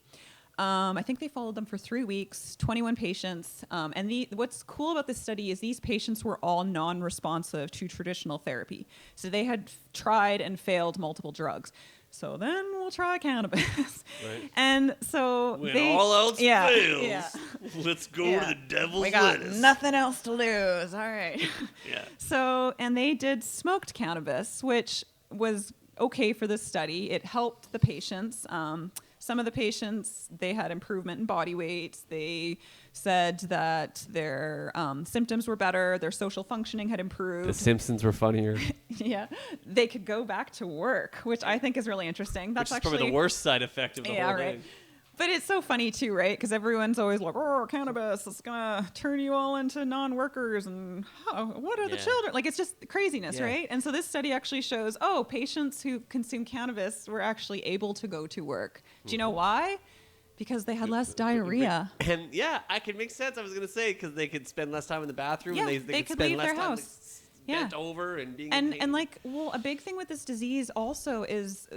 I think they followed them for 3 weeks, 21 patients. And what's cool about this study is these patients were all non-responsive to traditional therapy. So they had tried and failed multiple drugs. So then we'll try cannabis. Right. And so when all else fails, let's go to the devil's lettuce. We got nothing else to lose. All right. Yeah. So, and they did smoked cannabis, which was okay for this study. It helped the patients. Some of the patients, they had improvement in body weight. They said that their symptoms were better. Their social functioning had improved. The Simpsons were funnier. Yeah. They could go back to work, which I think is really interesting. That's actually probably the worst side effect of the whole thing. But it's so funny too, right? Because everyone's always like, oh, cannabis is going to turn you all into non-workers. And what are the children? Like, it's just craziness, right? And so this study actually shows, patients who consume cannabis were actually able to go to work. Do you know why? Because they had less diarrhea. And I can make sense. I was going to say, because they could spend less time in the bathroom. Yeah, and they could leave spend less their time house. Bent over and being and like, well, a big thing with this disease also is,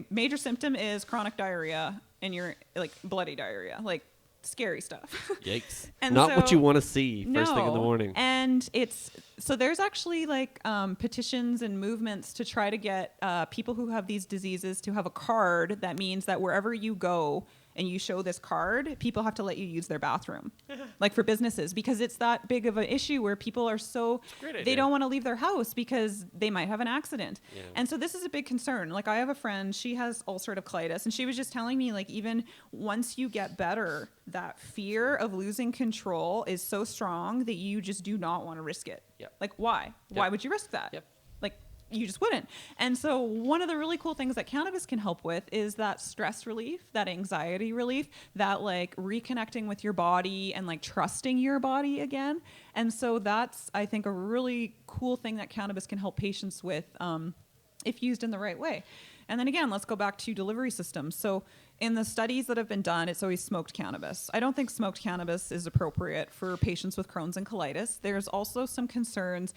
major symptom is chronic diarrhea, and you're like bloody diarrhea, like scary stuff. Yikes. And not what you want to see first thing in the morning. And there's actually like petitions and movements to try to get people who have these diseases to have a card that means that wherever you go and you show this card, people have to let you use their bathroom, like for businesses, because it's that big of an issue where people are they don't want to leave their house because they might have an accident. Yeah. And so this is a big concern. Like I have a friend, she has ulcerative colitis, and she was just telling me, like, even once you get better, that fear of losing control is so strong that you just do not want to risk it. Yep. Like, why? Yep. Why would you risk that? Yep. Like, you just wouldn't. And so one of the really cool things that cannabis can help with is that stress relief, that anxiety relief, that like reconnecting with your body and like trusting your body again. And so that's, I think, a really cool thing that cannabis can help patients with if used in the right way. And then again, let's go back to delivery systems. So in the studies that have been done, it's always smoked cannabis. I don't think smoked cannabis is appropriate for patients with Crohn's and colitis. There's also some concerns,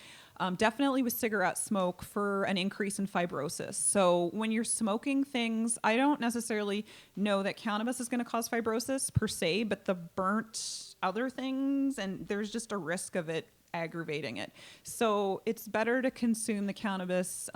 definitely with cigarette smoke, for an increase in fibrosis. So when you're smoking things, I don't necessarily know that cannabis is going to cause fibrosis per se, but the burnt other things, and there's just a risk of it aggravating it. So it's better to consume the cannabis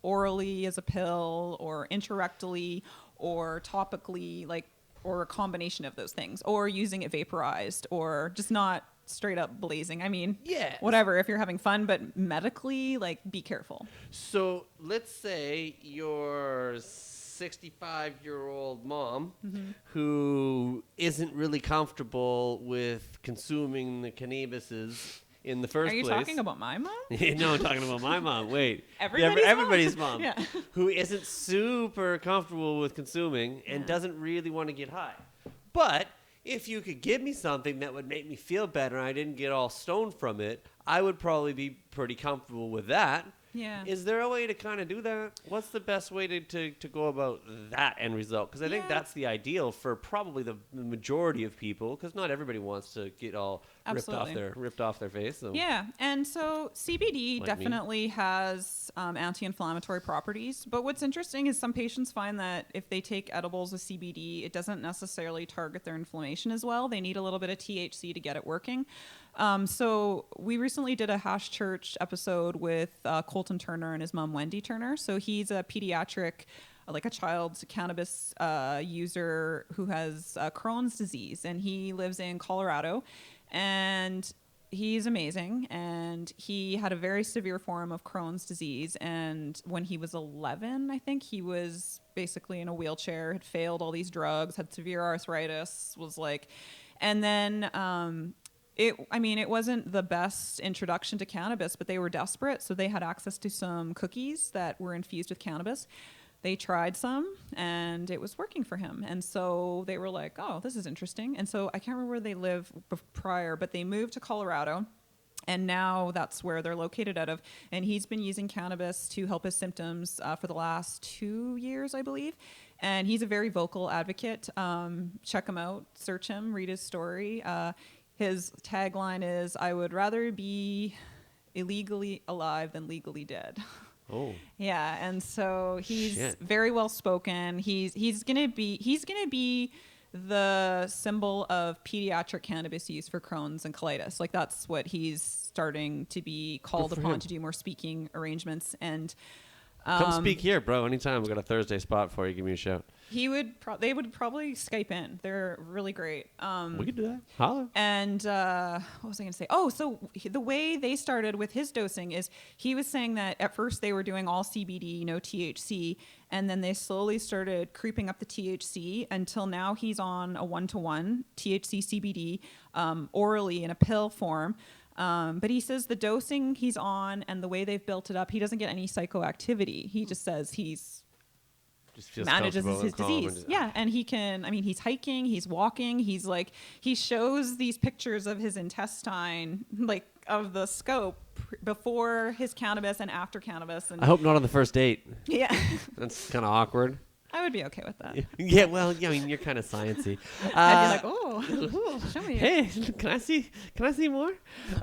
orally as a pill, or intrarectally, or topically, like, or a combination of those things, or using it vaporized, or just not straight up blazing. I mean, yeah, whatever, if you're having fun, but medically, like, be careful. So let's say your 65-year-old mom who isn't really comfortable with consuming the cannabises in the first place. Are you talking about my mom? No, I'm talking about my mom. Wait. Everybody's mom. Yeah. Who isn't super comfortable with consuming and doesn't really want to get high. But if you could give me something that would make me feel better and I didn't get all stoned from it, I would probably be pretty comfortable with that. Yeah. Is there a way to kind of do that? What's the best way to go about that end result? Because I think that's the ideal for probably the majority of people, because not everybody wants to get all ripped off their face. So. Yeah, and so CBD definitely has anti-inflammatory properties. But what's interesting is some patients find that if they take edibles with CBD, it doesn't necessarily target their inflammation as well. They need a little bit of THC to get it working. So we recently did a Hash Church episode with Colton Turner and his mom, Wendy Turner. So he's a pediatric, like a child's cannabis user who has Crohn's disease, and he lives in Colorado, and he's amazing. And he had a very severe form of Crohn's disease. And when he was 11, I think, he was basically in a wheelchair, had failed all these drugs, had severe arthritis, and then, it wasn't the best introduction to cannabis, but they were desperate. So they had access to some cookies that were infused with cannabis. They tried some and it was working for him. And so they were like, oh, this is interesting. And so I can't remember where they lived prior, but they moved to Colorado. And now that's where they're located out of. And he's been using cannabis to help his symptoms for the last 2 years, I believe. And he's a very vocal advocate. Check him out, search him, read his story. His tagline is, I would rather be illegally alive than legally dead. Oh. Yeah, and so he's very well spoken. He's gonna be the symbol of pediatric cannabis use for Crohn's and colitis. Like, that's what he's starting to be called upon to do more speaking arrangements. And come speak here, bro. Anytime. We got a Thursday spot for you. Give me a shout. They would probably Skype in. They're really great. We could do that. Holla. And what was I going to say? Oh, so the way they started with his dosing is he was saying that at first they were doing all CBD, no THC, and then they slowly started creeping up the THC until now he's on a 1-to-1 THC CBD orally in a pill form. But he says the dosing he's on and the way they've built it up, he doesn't get any psychoactivity. He just says manages his disease. And he can, he's hiking, he's walking, he shows these pictures of his intestine, like of the scope before his cannabis and after cannabis. And I hope not on the first date. Yeah. That's kind of awkward. I would be okay with that. Yeah, well, you're kind of sciencey. I'd be like, show me. Hey, can I see more?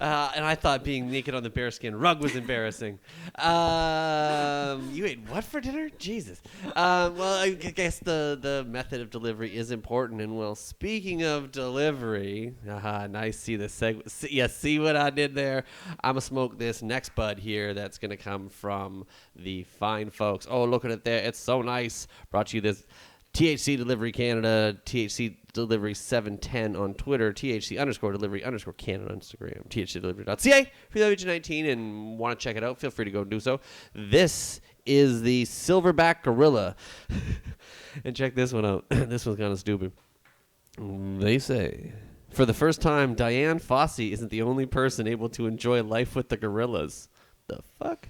And I thought being naked on the bearskin rug was embarrassing. You ate what for dinner? Jesus. Well, I guess the method of delivery is important. And well, speaking of delivery, nice. See the see what I did there? I'm gonna smoke this next bud here. That's gonna come from the fine folks. Oh, look at it there. It's so nice. Brought you this THC Delivery Canada, THC Delivery 710 on Twitter, THC_Delivery_Canada on Instagram, THCDelivery.ca if you're age 19 and want to check it out. Feel free to go and do so. This is the Silverback Gorilla. And check this one out. This one's kind of stupid. They say, for the first time, Diane Fossey isn't the only person able to enjoy life with the gorillas. The fuck?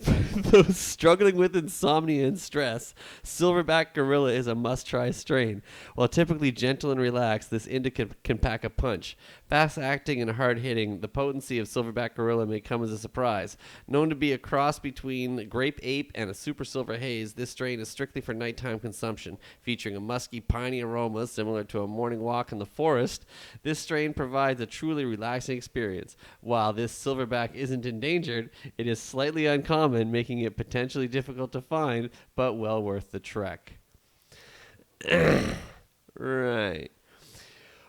For those struggling with insomnia and stress, Silverback Gorilla is a must-try strain. While typically gentle and relaxed, this indica can pack a punch. Fast-acting and hard-hitting, the potency of Silverback Gorilla may come as a surprise. Known to be a cross between Grape Ape and a Super Silver Haze, this strain is strictly for nighttime consumption. Featuring a musky, piney aroma similar to a morning walk in the forest, this strain provides a truly relaxing experience. While this Silverback isn't endangered, it is slightly uncommon, making it potentially difficult to find, but well worth the trek. Right.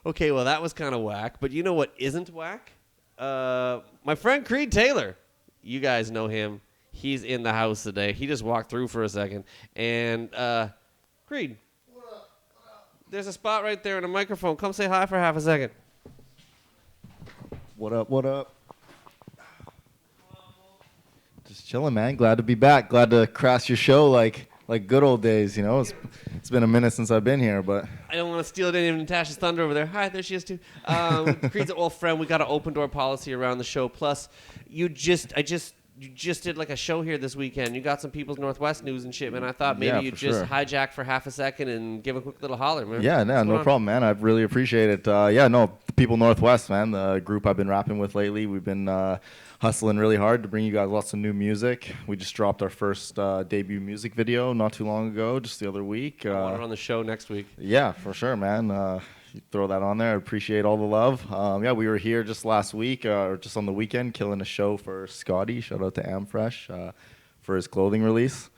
Okay, well, that was kind of whack, but you know what isn't whack? My friend Creed Taylor. You guys know him. He's in the house today. He just walked through for a second. And, Creed, what up? There's a spot right there and a microphone. Come say hi for half a second. What up, what up? Just chilling, man. Glad to be back. Glad to crash your show like good old days, you know. It's been a minute since I've been here, but I don't want to steal any of Natasha's thunder over there. Hi, there she is too. Creed's an old friend. We got an open door policy around the show. Plus, you just did like a show here this weekend. You got some People's Northwest news and shit, man. I thought maybe you'd just hijack for half a second and give a quick little holler, man. Yeah, no problem, man. I really appreciate it. The People Northwest, man, the group I've been rapping with lately. We've been hustling really hard to bring you guys lots of new music. We just dropped our first debut music video not too long ago, just the other week. I want it on the show next week. Yeah, for sure, man. You throw that on there. I appreciate all the love. We were here just last week, or just on the weekend, killing a show for Scotty. Shout out to Amfresh for his clothing release.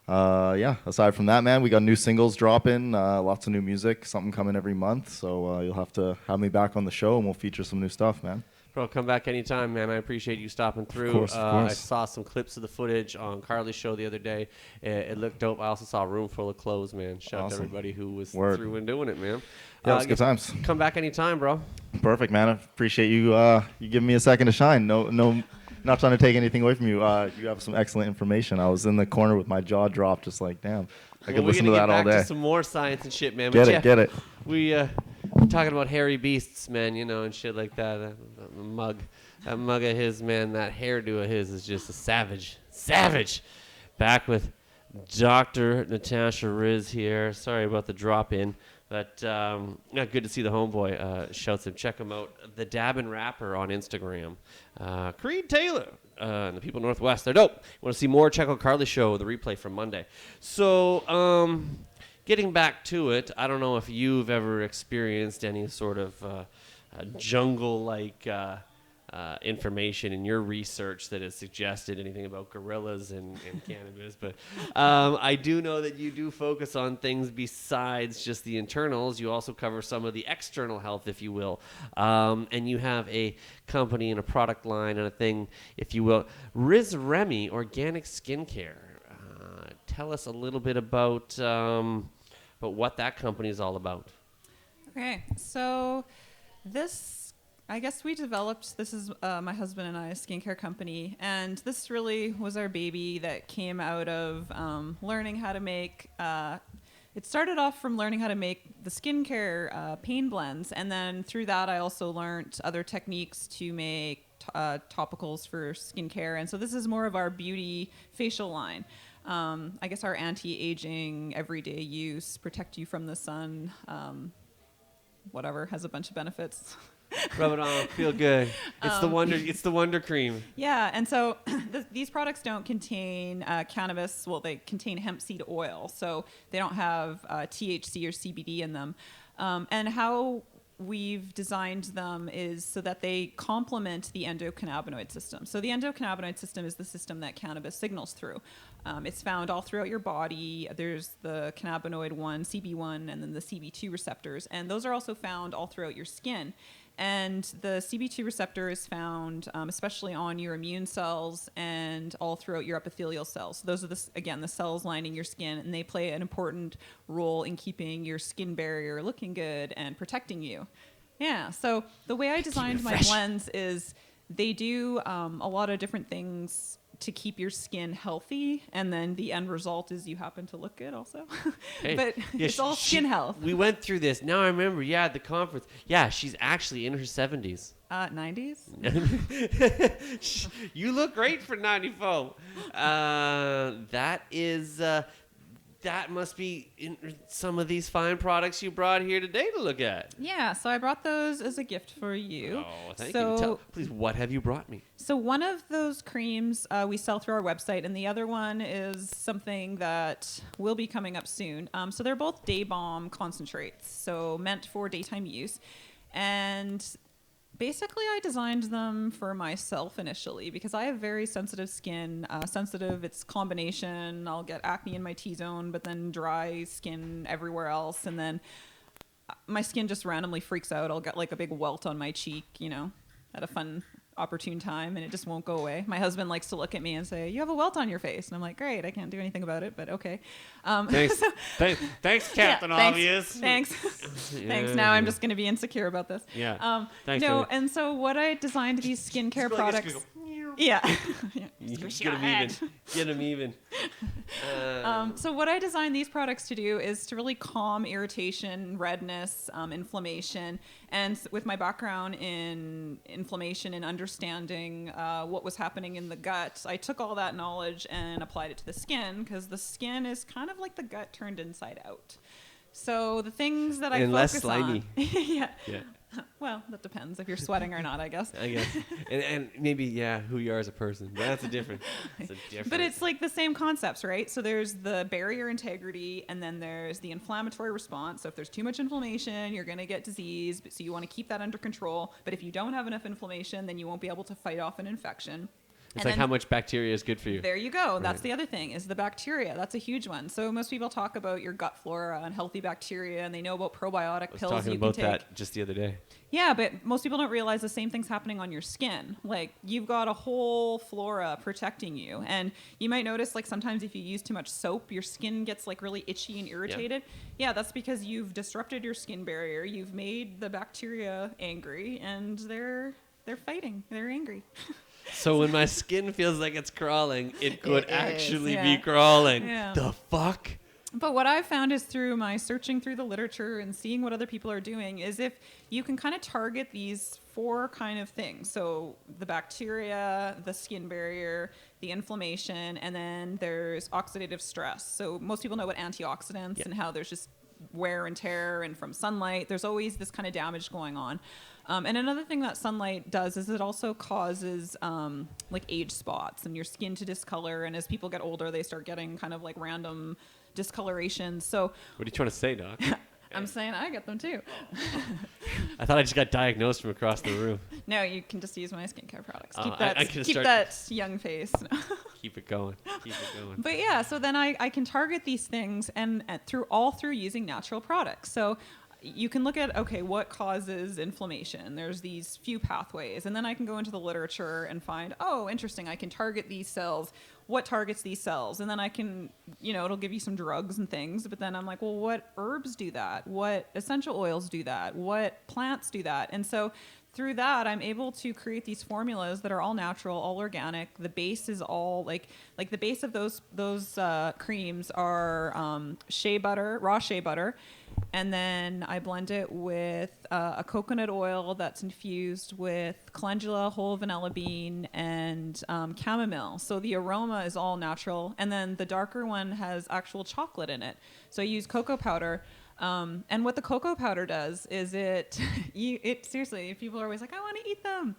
Aside from that, man, we got new singles dropping, lots of new music, something coming every month. So you'll have to have me back on the show, and we'll feature some new stuff, man. Bro, come back anytime, man. I appreciate you stopping through. Of course. I saw some clips of the footage on Carly's show the other day. It looked dope. I also saw a room full of clothes, man. Shout out to everybody who was through and doing it, man. Yeah, it's good times. Come back anytime, bro. Perfect, man. I appreciate you giving me a second to shine. No, not trying to take anything away from you. You have some excellent information. I was in the corner with my jaw dropped, just like, damn. I could listen to that all day. We're going to get back to some more science and shit, man. Get it. We're talking about hairy beasts, man, you know, and shit like that. That mug of his, man, that hairdo of his is just a savage. Back with Dr. Natasha Riz here. Sorry about the drop in, but good to see the homeboy. Shouts him. Check him out. The Dabbin' Rapper on Instagram. Creed Taylor. And the People Northwest. They're dope. Want to see more? Check out Carly's show, the replay from Monday. So, getting back to it, I don't know if you've ever experienced any sort of jungle-like information in your research that has suggested anything about gorillas and cannabis, but I do know that you do focus on things besides just the internals. You also cover some of the external health, if you will, and you have a company and a product line and a thing, if you will, Riz Remmy Organic Skincare. Tell us a little bit about what that company is all about. Okay, so I guess we developed, this is my husband and I's skincare company, and this really was our baby that came out of learning how to make, it started off from learning how to make the skincare pain blends, and then through that I also learned other techniques to make topicals for skincare, and so this is more of our beauty facial line. I guess our anti-aging, everyday use, protect you from the sun, whatever, has a bunch of benefits. Rub it on, feel good. It's the Wonder Cream. Yeah, and so these products don't contain cannabis. Well, they contain hemp seed oil, so they don't have THC or CBD in them. And how we've designed them is so that they complement the endocannabinoid system. So the endocannabinoid system is the system that cannabis signals through. It's found all throughout your body. There's the cannabinoid 1, CB1, and then the CB2 receptors. And those are also found all throughout your skin. And the CB2 receptor is found especially on your immune cells and all throughout your epithelial cells. Those are, the cells lining your skin, and they play an important role in keeping your skin barrier looking good and protecting you. Yeah, so the way I designed my blends is they do a lot of different things to keep your skin healthy, and then the end result is you happen to look good also. Hey, but yeah, it's all skin health. We went through this. Now I remember, at the conference. Yeah, she's actually in her 70s. 90s? You look great for 94. That is... that must be in some of these fine products you brought here today to look at. Yeah, so I brought those as a gift for you. Oh, thank you. Please, what have you brought me? So one of those creams we sell through our website, and the other one is something that will be coming up soon. So they're both day balm concentrates, so meant for daytime use. And basically, I designed them for myself initially because I have very sensitive skin. It's combination. I'll get acne in my T-zone, but then dry skin everywhere else. And then my skin just randomly freaks out. I'll get like a big welt on my cheek, at a fun, opportune time, and it just won't go away. My husband likes to look at me and say, "You have a welt on your face." And I'm like, "Great, I can't do anything about it, but okay." Thanks, thanks, Captain Obvious. Thanks. Thanks. Now I'm just going to be insecure about this. Yeah. Thanks. No, and so what I designed these skincare products. Yeah. Get them even. So what I designed these products to do is to really calm irritation, redness, inflammation. And with my background in inflammation and understanding what was happening in the gut, I took all that knowledge and applied it to the skin, because the skin is kind of like the gut turned inside out. So the things that I focus less slimy. on, yeah. Yeah. Well, that depends if you're sweating or not, I guess. And maybe who you are as a person. But that's a different. But it's like the same concepts, right? So there's the barrier integrity, and then there's the inflammatory response. So if there's too much inflammation, you're going to get disease. So you want to keep that under control. But if you don't have enough inflammation, then you won't be able to fight off an infection. It's like how much bacteria is good for you. There you go. Right. That's the other thing, is the bacteria. That's a huge one. So most people talk about your gut flora and healthy bacteria, and they know about probiotic pills you can take. I was talking about that just the other day. Yeah, but most people don't realize the same thing's happening on your skin. Like, you've got a whole flora protecting you. And you might notice, like, sometimes if you use too much soap, your skin gets, like, really itchy and irritated. Yeah, that's because you've disrupted your skin barrier. You've made the bacteria angry, and they're fighting. They're angry. So when my skin feels like it's crawling, it could actually be crawling. Yeah. The fuck? But what I've found is through my searching through the literature and seeing what other people are doing is if you can kind of target these 4 kind of things. So the bacteria, the skin barrier, the inflammation, and then there's oxidative stress. So most people know about antioxidants and how there's just wear and tear, and from sunlight, there's always this kind of damage going on. And another thing that sunlight does is it also causes like age spots and your skin to discolor. And as people get older, they start getting kind of like random discoloration. So what are you trying to say, Doc? I'm saying I get them too. I thought I just got diagnosed from across the room. No, you can just use my skincare products. Keep that young face. Keep it going. But yeah, so then I can target these things and through using natural products. So you can look at, okay, what causes inflammation? There's these few pathways. And then I can go into the literature and find, oh, interesting, I can target these cells. What targets these cells? And then I can, it'll give you some drugs and things. But then I'm like, well, what herbs do that? What essential oils do that? What plants do that? And so through that, I'm able to create these formulas that are all natural, all organic. The base is all like the base of those creams are shea butter, raw shea butter. And then I blend it with a coconut oil that's infused with calendula, whole vanilla bean, and chamomile. So the aroma is all natural. And then the darker one has actual chocolate in it. So I use cocoa powder. And what the cocoa powder does is seriously, if people are always like, I want to eat them.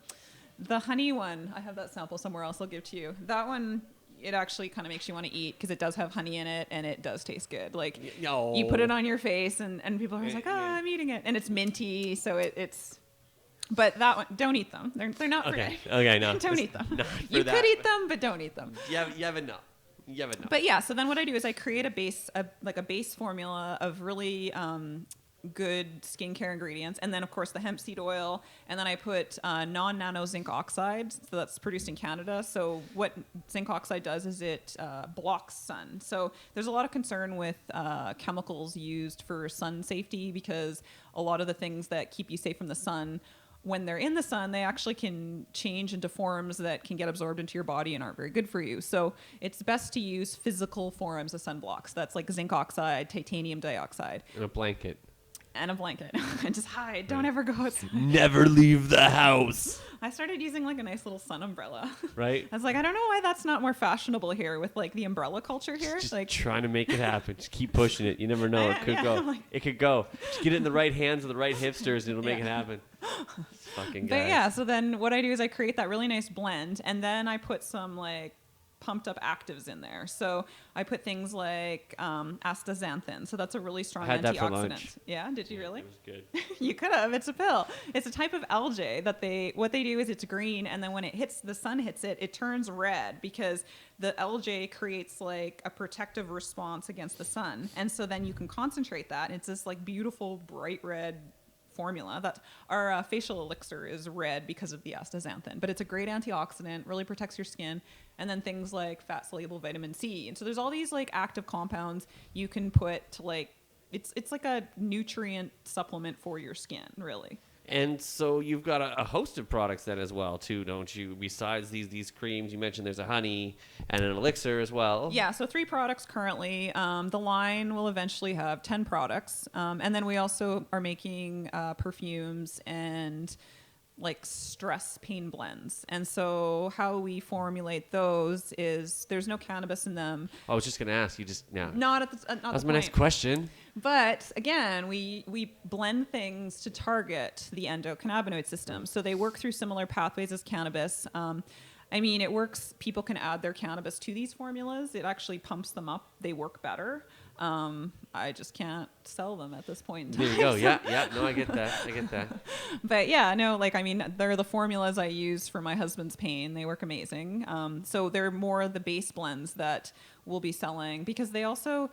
The honey one, I have that sample somewhere else I'll give to you. That one, it actually kind of makes you want to eat because it does have honey in it and it does taste good. Like you put it on your face and people are always like, I'm eating it. And it's minty. So it's, but that one, don't eat them. They're not for you. Okay, no. Don't eat them. You could eat them, but don't eat them. You have enough. But yeah, so then what I do is I create a base formula of really good skincare ingredients. And then, of course, the hemp seed oil. And then I put non-nano zinc oxide. So that's produced in Canada. So what zinc oxide does is it blocks sun. So there's a lot of concern with chemicals used for sun safety, because a lot of the things that keep you safe from the sun, when they're in the sun, they actually can change into forms that can get absorbed into your body and aren't very good for you. So it's best to use physical forms of sunblocks. That's like zinc oxide, titanium dioxide. And a blanket. And a blanket. And just hide. Don't ever go outside. Never leave the house. I started using like a nice little sun umbrella. Right? I was like, I don't know why that's not more fashionable here with like the umbrella culture here. Just like trying to make it happen. Just keep pushing it. You never know. It could go. It could go. Just get it in the right hands of the right hipsters and it'll make it happen. Fucking guys. But yeah, so then what I do is I create that really nice blend, and then I put some like pumped up actives in there. So I put things like astaxanthin. So that's a really strong I had that for antioxidant. lunch. Yeah, did you really? It was good. You could have. It's a pill. It's a type of algae that what they do is it's green, and then when the sun hits it, it turns red, because the algae creates like a protective response against the sun. And so then you can concentrate that. It's this like beautiful bright red formula. That our facial elixir is red because of the astaxanthin, but it's a great antioxidant, really protects your skin. And then things like fat soluble vitamin C. And so there's all these like active compounds you can put to like, it's like a nutrient supplement for your skin, really. And so you've got a host of products then as well too, don't you? Besides these creams, you mentioned there's a honey and an elixir as well. Yeah, so 3 products currently. The line will eventually have 10 products. And then we also are making perfumes and like stress pain blends. And so how we formulate those is there's no cannabis in them. I was just going to ask you just now. Not at the not That was the my point. next question. But again, we blend things to target the endocannabinoid system. So they work through similar pathways as cannabis. I mean, it works. People can add their cannabis to these formulas. It actually pumps them up. They work better. I just can't sell them at this point in time. There you go. Yeah. No, I get that. But yeah, no, like, I mean, they're the formulas I use for my husband's pain. They work amazing. So they're more the base blends that we'll be selling, because they also,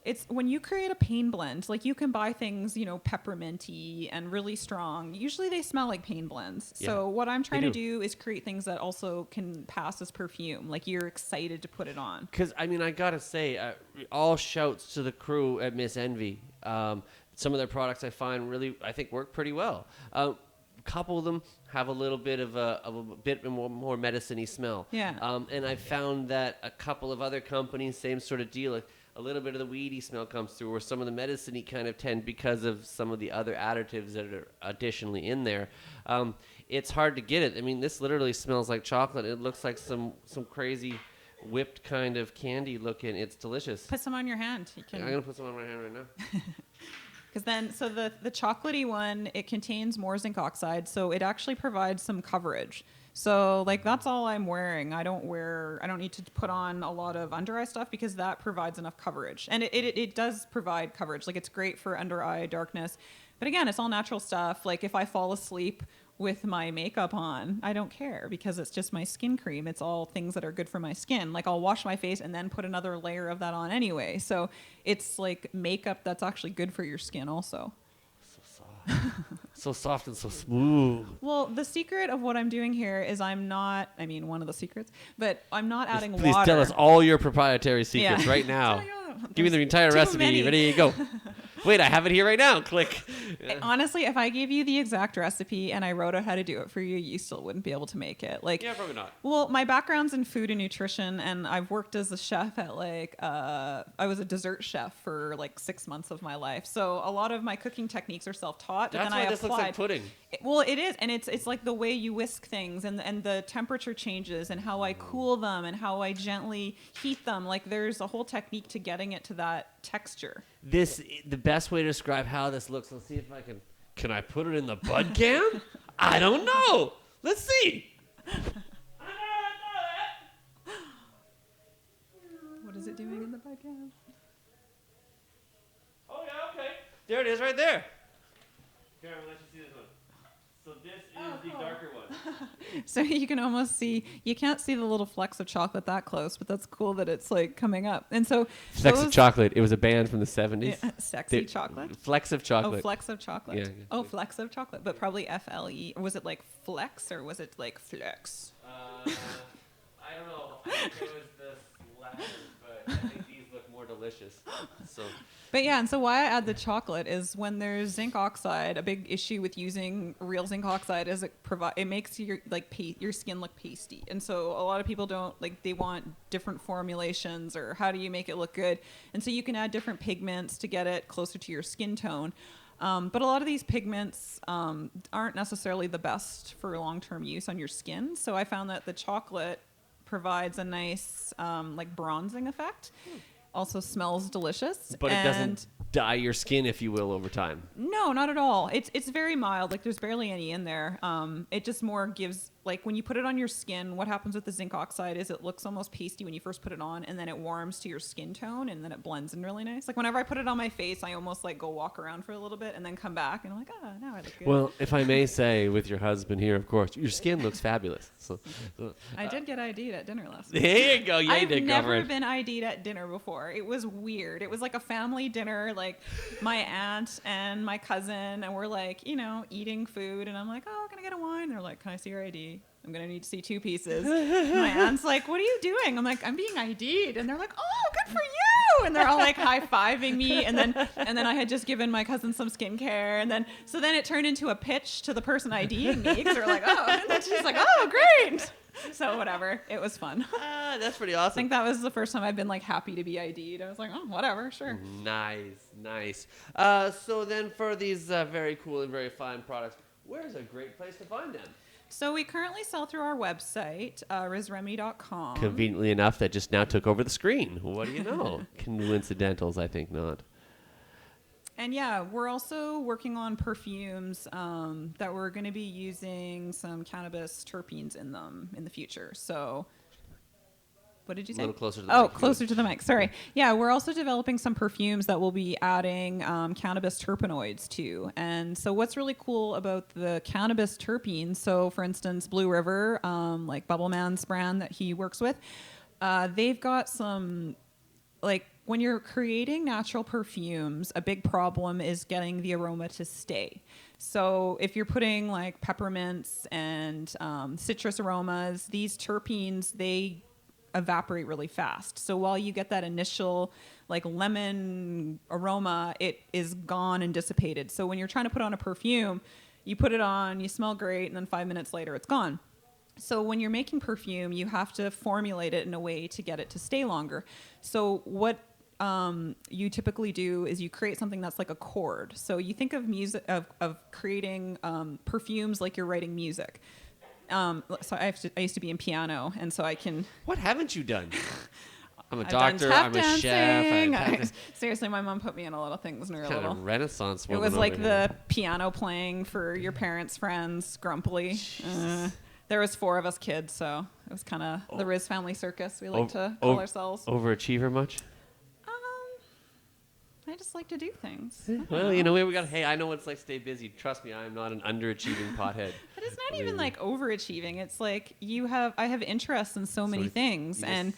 it's when you create a pain blend, like you can buy things, you know, pepperminty and really strong. Usually they smell like pain blends. Yeah, so what I'm trying to do is create things that also can pass as perfume. Like you're excited to put it on. Because, I mean, I got to say, all shouts to the crew at Miss Envy. Some of their products I find really, I think, work pretty well. A couple of them have a little bit of a bit more medicine-y smell. Yeah. And I found that a couple of other companies, same sort of deal, like a little bit of the weedy smell comes through, or some of the medicine-y kind of tend because of some of the other additives that are additionally in there. It's hard to get it. I mean, this literally smells like chocolate. It looks like some crazy whipped kind of candy looking. It's delicious. Put some on your hand. You can. I'm going to put some on my hand right now. Because then, so the chocolatey one, it contains more zinc oxide, so it actually provides some coverage. So like that's all I'm wearing. I don't need to put on a lot of under eye stuff, because that provides enough coverage. And it does provide coverage. Like it's great for under eye darkness. But again, it's all natural stuff. Like if I fall asleep with my makeup on, I don't care, because it's just my skin cream. It's all things that are good for my skin. Like I'll wash my face and then put another layer of that on anyway. So it's like makeup that's actually good for your skin also. So soft and so smooth. Well, the secret of what I'm doing here is one of the secrets, but I'm not adding water. Please tell us all your proprietary secrets right now. Give me the entire recipe. many. Ready to go. Wait, I have it here right now. Click. Honestly, if I gave you the exact recipe and I wrote out how to do it for you, you still wouldn't be able to make it. Like, yeah, probably not. Well, my background's in food and nutrition, and I've worked as a chef at I was a dessert chef for like 6 months of my life. So a lot of my cooking techniques are self-taught. That's why this looks like pudding. Well, it is, and it's like the way you whisk things, and the temperature changes, and how I cool them, and how I gently heat them. Like there's a whole technique to getting it to that texture. The best way to describe how this looks. Let's see if I can I put it in the bud can? I don't know. Let's see. What is it doing in the bud can? Oh yeah, okay. There it is, right there. Here, I'm gonna let you see this one. So this is the darker one. So you can almost see, you can't see the little flecks of chocolate that close, but that's cool that it's like coming up. And so Flecks of Chocolate. It was a band from the 70s. Sexy chocolate. Flecks of Chocolate. Oh, flecks of chocolate. Yeah. Oh, flecks of chocolate, but probably FLE. Or was it like flex or was it like flex? I don't know. I think it was the latter, but I think these look more delicious. So. But yeah, and so why I add the chocolate is when there's zinc oxide, a big issue with using real zinc oxide is it makes your your skin look pasty. And so a lot of people they want different formulations or how do you make it look good? And so you can add different pigments to get it closer to your skin tone. But a lot of these pigments aren't necessarily the best for long-term use on your skin. So I found that the chocolate provides a nice bronzing effect. Also smells delicious. But it doesn't dye your skin, if you will, over time. No, not at all. It's very mild. Like there's barely any in there. It just more gives, like when you put it on your skin, what happens with the zinc oxide is it looks almost pasty when you first put it on, and then it warms to your skin tone, and then it blends in really nice. Like whenever I put it on my face, I almost like go walk around for a little bit and then come back and I'm like, now I look good. Well, if I may say, with your husband here, of course, your skin looks fabulous. So I did get ID'd at dinner last week. there you go. Yeah, I've never been ID'd at dinner before. It was weird. It was like a family dinner, like my aunt and my cousin, and we're like, eating food, and I'm like, oh, can I get a wine? They're like, can I see your ID? I'm going to need to see 2 pieces. My aunt's like, what are you doing? I'm like, I'm being ID'd. And they're like, oh, good for you. And they're all like high-fiving me. And then I had just given my cousin some skincare. And then it turned into a pitch to the person IDing me. Because they're like, oh. And then she's like, oh, great. So whatever. It was fun. That's pretty I awesome. think that was the first time I've been like happy to be ID'd. I was like, oh, whatever, sure. Nice. So then for these very cool and very fine products, where's a great place to find them? So we currently sell through our website, rizremy.com. Conveniently enough, that just now took over the screen. What do you know? Coincidentals, I think not. And yeah, we're also working on perfumes that we're going to be using some cannabis terpenes in them in the future. So what did you say? A little closer to the mic. Oh, closer to the mic. Sorry. Yeah, we're also developing some perfumes that we'll be adding cannabis terpenoids to. And so what's really cool about the cannabis terpenes, so for instance, Blue River, like Bubble Man's brand that he works with, they've got some, like when you're creating natural perfumes, a big problem is getting the aroma to stay. So if you're putting like peppermints and citrus aromas, these terpenes, they evaporate really fast. So while you get that initial like lemon aroma, it is gone and dissipated. So when you're trying to put on a perfume, you put it on, you smell great, and then 5 minutes later it's gone. So when you're making perfume, you have to formulate it in a way to get it to stay longer. So what you typically do is you create something that's like a chord. So you think of music, of creating perfumes like you're writing music. So I used to be in piano, and so I can. What haven't you done? I'm a I've doctor. done I'm tap a chef. dancing. Seriously, my mom put me in a lot of things when we were Kind little. of Renaissance It woman was like over the here. piano playing for your parents' friends, grumpily. There was 4 of us kids, so it was kind of the Riz family circus. We like to call ourselves. Overachiever much? I just like to do things. Well, we got. Hey, I know what it's like to stay busy. Trust me, I'm not an underachieving pothead. But it's not even like overachieving. It's like I have interests in so many things, and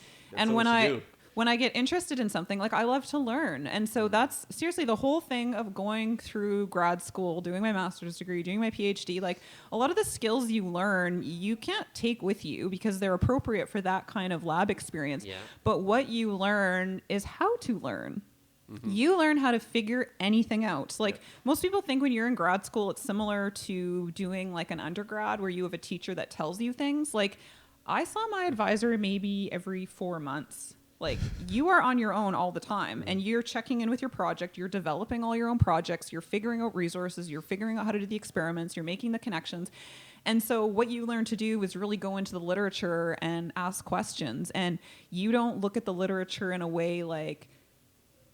when I get interested in something, like I love to learn, and so that's seriously the whole thing of going through grad school, doing my master's degree, doing my PhD. Like a lot of the skills you learn, you can't take with you because they're appropriate for that kind of lab experience. Yeah. But what you learn is how to learn. Mm-hmm. You learn how to figure anything out. Like most people think when you're in grad school, it's similar to doing like an undergrad where you have a teacher that tells you things. Like I saw my advisor maybe every 4 months. Like you are on your own all the time and you're checking in with your project. You're developing all your own projects. You're figuring out resources. You're figuring out how to do the experiments. You're making the connections. And so what you learn to do is really go into the literature and ask questions. And you don't look at the literature in a way like,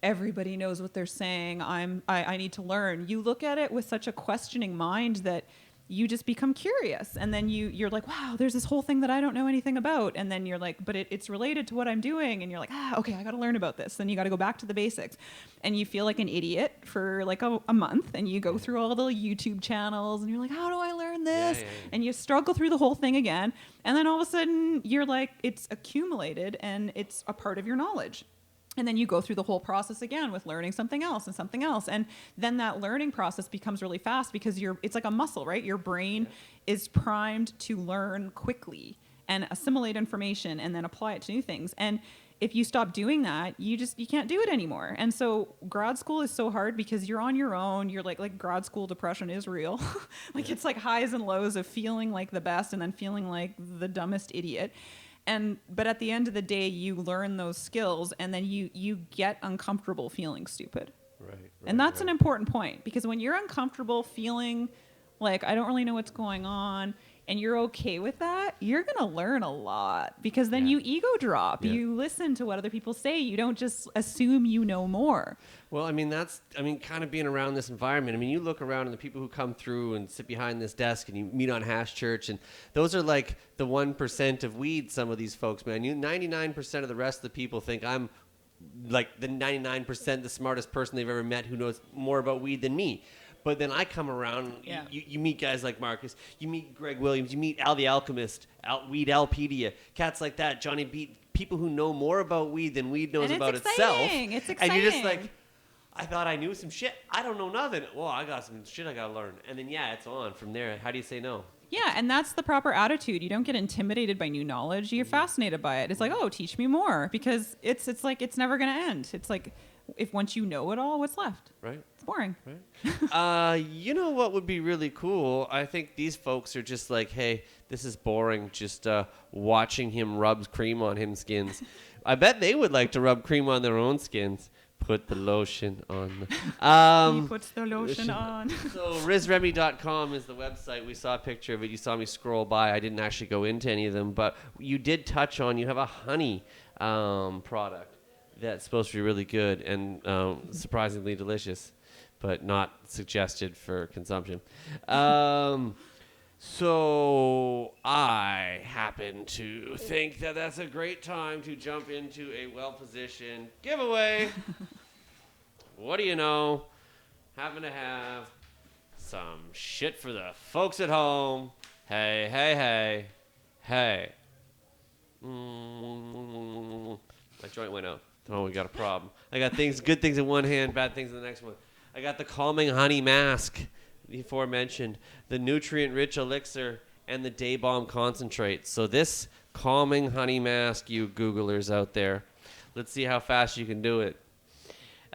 everybody knows what they're saying. I need to learn. You look at it with such a questioning mind that you just become curious, and then you're like, wow, there's this whole thing that I don't know anything about, and then you're like, but it's related to what I'm doing, and you're like, okay, I got to learn about this. Then you got to go back to the basics, and you feel like an idiot for like a month, and you go through all the YouTube channels, and you're like, how do I learn this? And you struggle through the whole thing again, and then all of a sudden you're like, it's accumulated and it's a part of your knowledge. And then you go through the whole process again with learning something else and something else. And then that learning process becomes really fast because it's like a muscle, right? Your brain is primed to learn quickly and assimilate information and then apply it to new things. And if you stop doing that, you can't do it anymore. And so grad school is so hard because you're on your own. You're like grad school depression is real. Like it's like highs and lows of feeling like the best and then feeling like the dumbest idiot. But at the end of the day, you learn those skills, and then you get uncomfortable feeling stupid. Right. And that's an important point, because when you're uncomfortable feeling like I don't really know what's going on, and you're okay with that, you're going to learn a lot, because then you ego drop. You listen to what other people say. You don't just assume you know more. Well, kind of being around this environment. I mean, you look around and the people who come through and sit behind this desk and you meet on Hash Church, and those are like the 1% of weed, some of these folks, man. 99% of the rest of the people think I'm like the 99% the smartest person they've ever met who knows more about weed than me. But then I come around, you meet guys like Marcus, you meet Greg Williams, you meet Al the Alchemist, Weed Alpedia, cats like that, Johnny Beat, people who know more about weed than weed knows about itself. It's exciting. And you're just like, I thought I knew some shit. I don't know nothing. Well, I got some shit I got to learn. And then, it's on from there. How do you say no? Yeah, and that's the proper attitude. You don't get intimidated by new knowledge. You're fascinated by it. It's like, oh, teach me more, because it's like it's never going to end. It's like, if once you know it all, what's left? Right. It's boring. Right. You know what would be really cool? I think these folks are just like, hey, this is boring, just watching him rub cream on him skins. I bet they would like to rub cream on their own skins. Put the lotion on. He puts the lotion on. So RizRemmy.com is the website. We saw a picture of it. You saw me scroll by. I didn't actually go into any of them, but you did touch on, you have a honey product that's supposed to be really good and surprisingly delicious, but not suggested for consumption. So I happen to think that that's a great time to jump into a well-positioned giveaway. What do you know? Happen to have some shit for the folks at home. Hey, hey, hey, hey. My joint went out. Oh, we got a problem. I got good things in one hand, bad things in the next one. I got the Calming Honey Mask, before mentioned, the nutrient-rich elixir, and the Day Bomb concentrate. So this Calming Honey Mask, you Googlers out there, let's see how fast you can do it.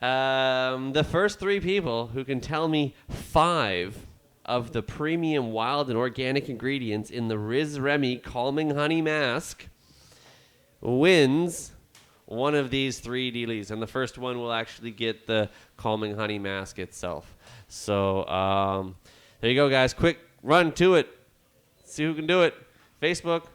The first 3 people who can tell me 5 of the premium wild and organic ingredients in the Riz Remmy Calming Honey Mask wins one of these 3 dealies. And the first one will actually get the Calming Honey Mask itself. So there you go, guys. Quick run to it. See who can do it. Facebook.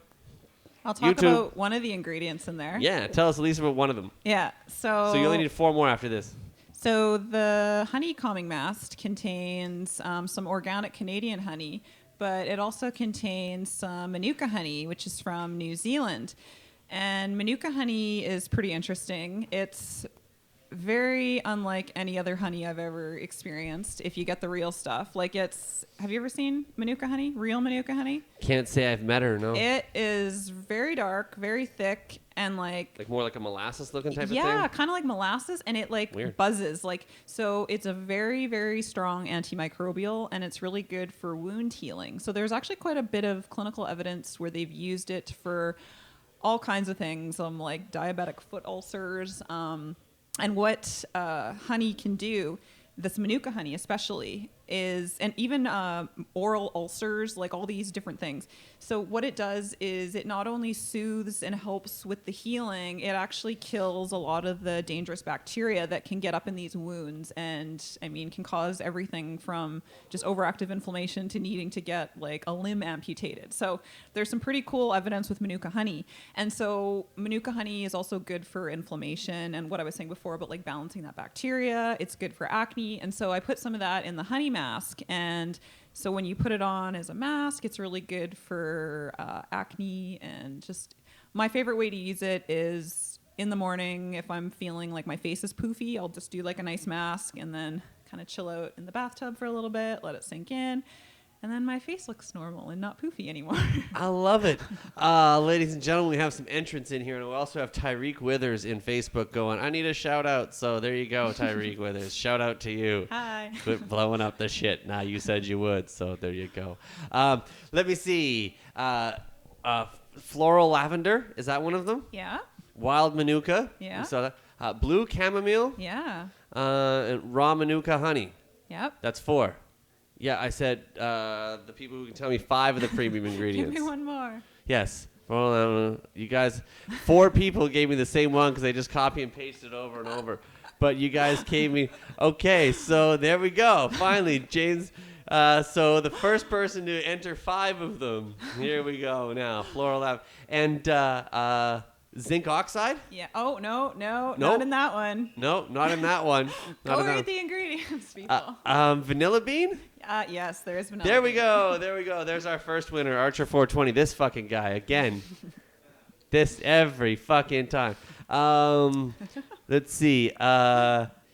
I'll talk YouTube. about one of the ingredients in there. Yeah, tell us at least about one of them. Yeah. So you only need 4 more after this. So the honey calming mask contains some organic Canadian honey, but it also contains some Manuka honey, which is from New Zealand. And Manuka honey is pretty interesting. It's very unlike any other honey I've ever experienced if you get the real stuff. Like have you ever seen Manuka honey? Real Manuka honey? Can't say I've met her, no. It is very dark, very thick, and like more like a molasses looking type of thing? Yeah, kind of like molasses, and it Weird. buzzes. So it's a very, very strong antimicrobial, and it's really good for wound healing. So there's actually quite a bit of clinical evidence where they've used it for all kinds of things, like diabetic foot ulcers, and what honey can do, this Manuka honey especially, is, and even oral ulcers, like all these different things. So what it does is it not only soothes and helps with the healing, it actually kills a lot of the dangerous bacteria that can get up in these wounds, and can cause everything from just overactive inflammation to needing to get like a limb amputated. So there's some pretty cool evidence with Manuka honey. And so Manuka honey is also good for inflammation and what I was saying before about like balancing that bacteria. It's good for acne. And so I put some of that in the honey mask, and So when you put it on as a mask, it's really good for acne. And just my favorite way to use it is in the morning. If I'm feeling like my face is poofy, I'll just do like a nice mask and then kind of chill out in the bathtub for a little bit, let it sink in. And then my face looks normal and not poofy anymore. I love it. Ladies and gentlemen, we have some entrants in here, and we also have Tyreek Withers in Facebook going, I need a shout out. So there you go, Tyreek Withers. Shout out to you. Hi. Quit blowing up the shit. Nah, you said you would, so there you go. Let me see. Floral lavender, is that one of them? Yeah. Wild manuka. Yeah. We saw that. Blue chamomile. Yeah. And raw manuka honey. Yep. That's 4. Yeah, I said the people who can tell me 5 of the premium ingredients. Give me one more. Yes. Well, you guys, 4 people gave me the same one because they just copy and pasted it over and over. But you guys gave me, okay, so there we go. Finally, James. So the first person to enter 5 of them. Here we go now. Floral lab. And zinc oxide? Yeah. Oh, no, Nope. not in that one. No, not in that one. Not Go in that read the ingredients, people. vanilla bean? Yes, there is vanilla. There we go. There we go. There's our first winner, Archer 420. This fucking guy again. This every fucking time. Let's see.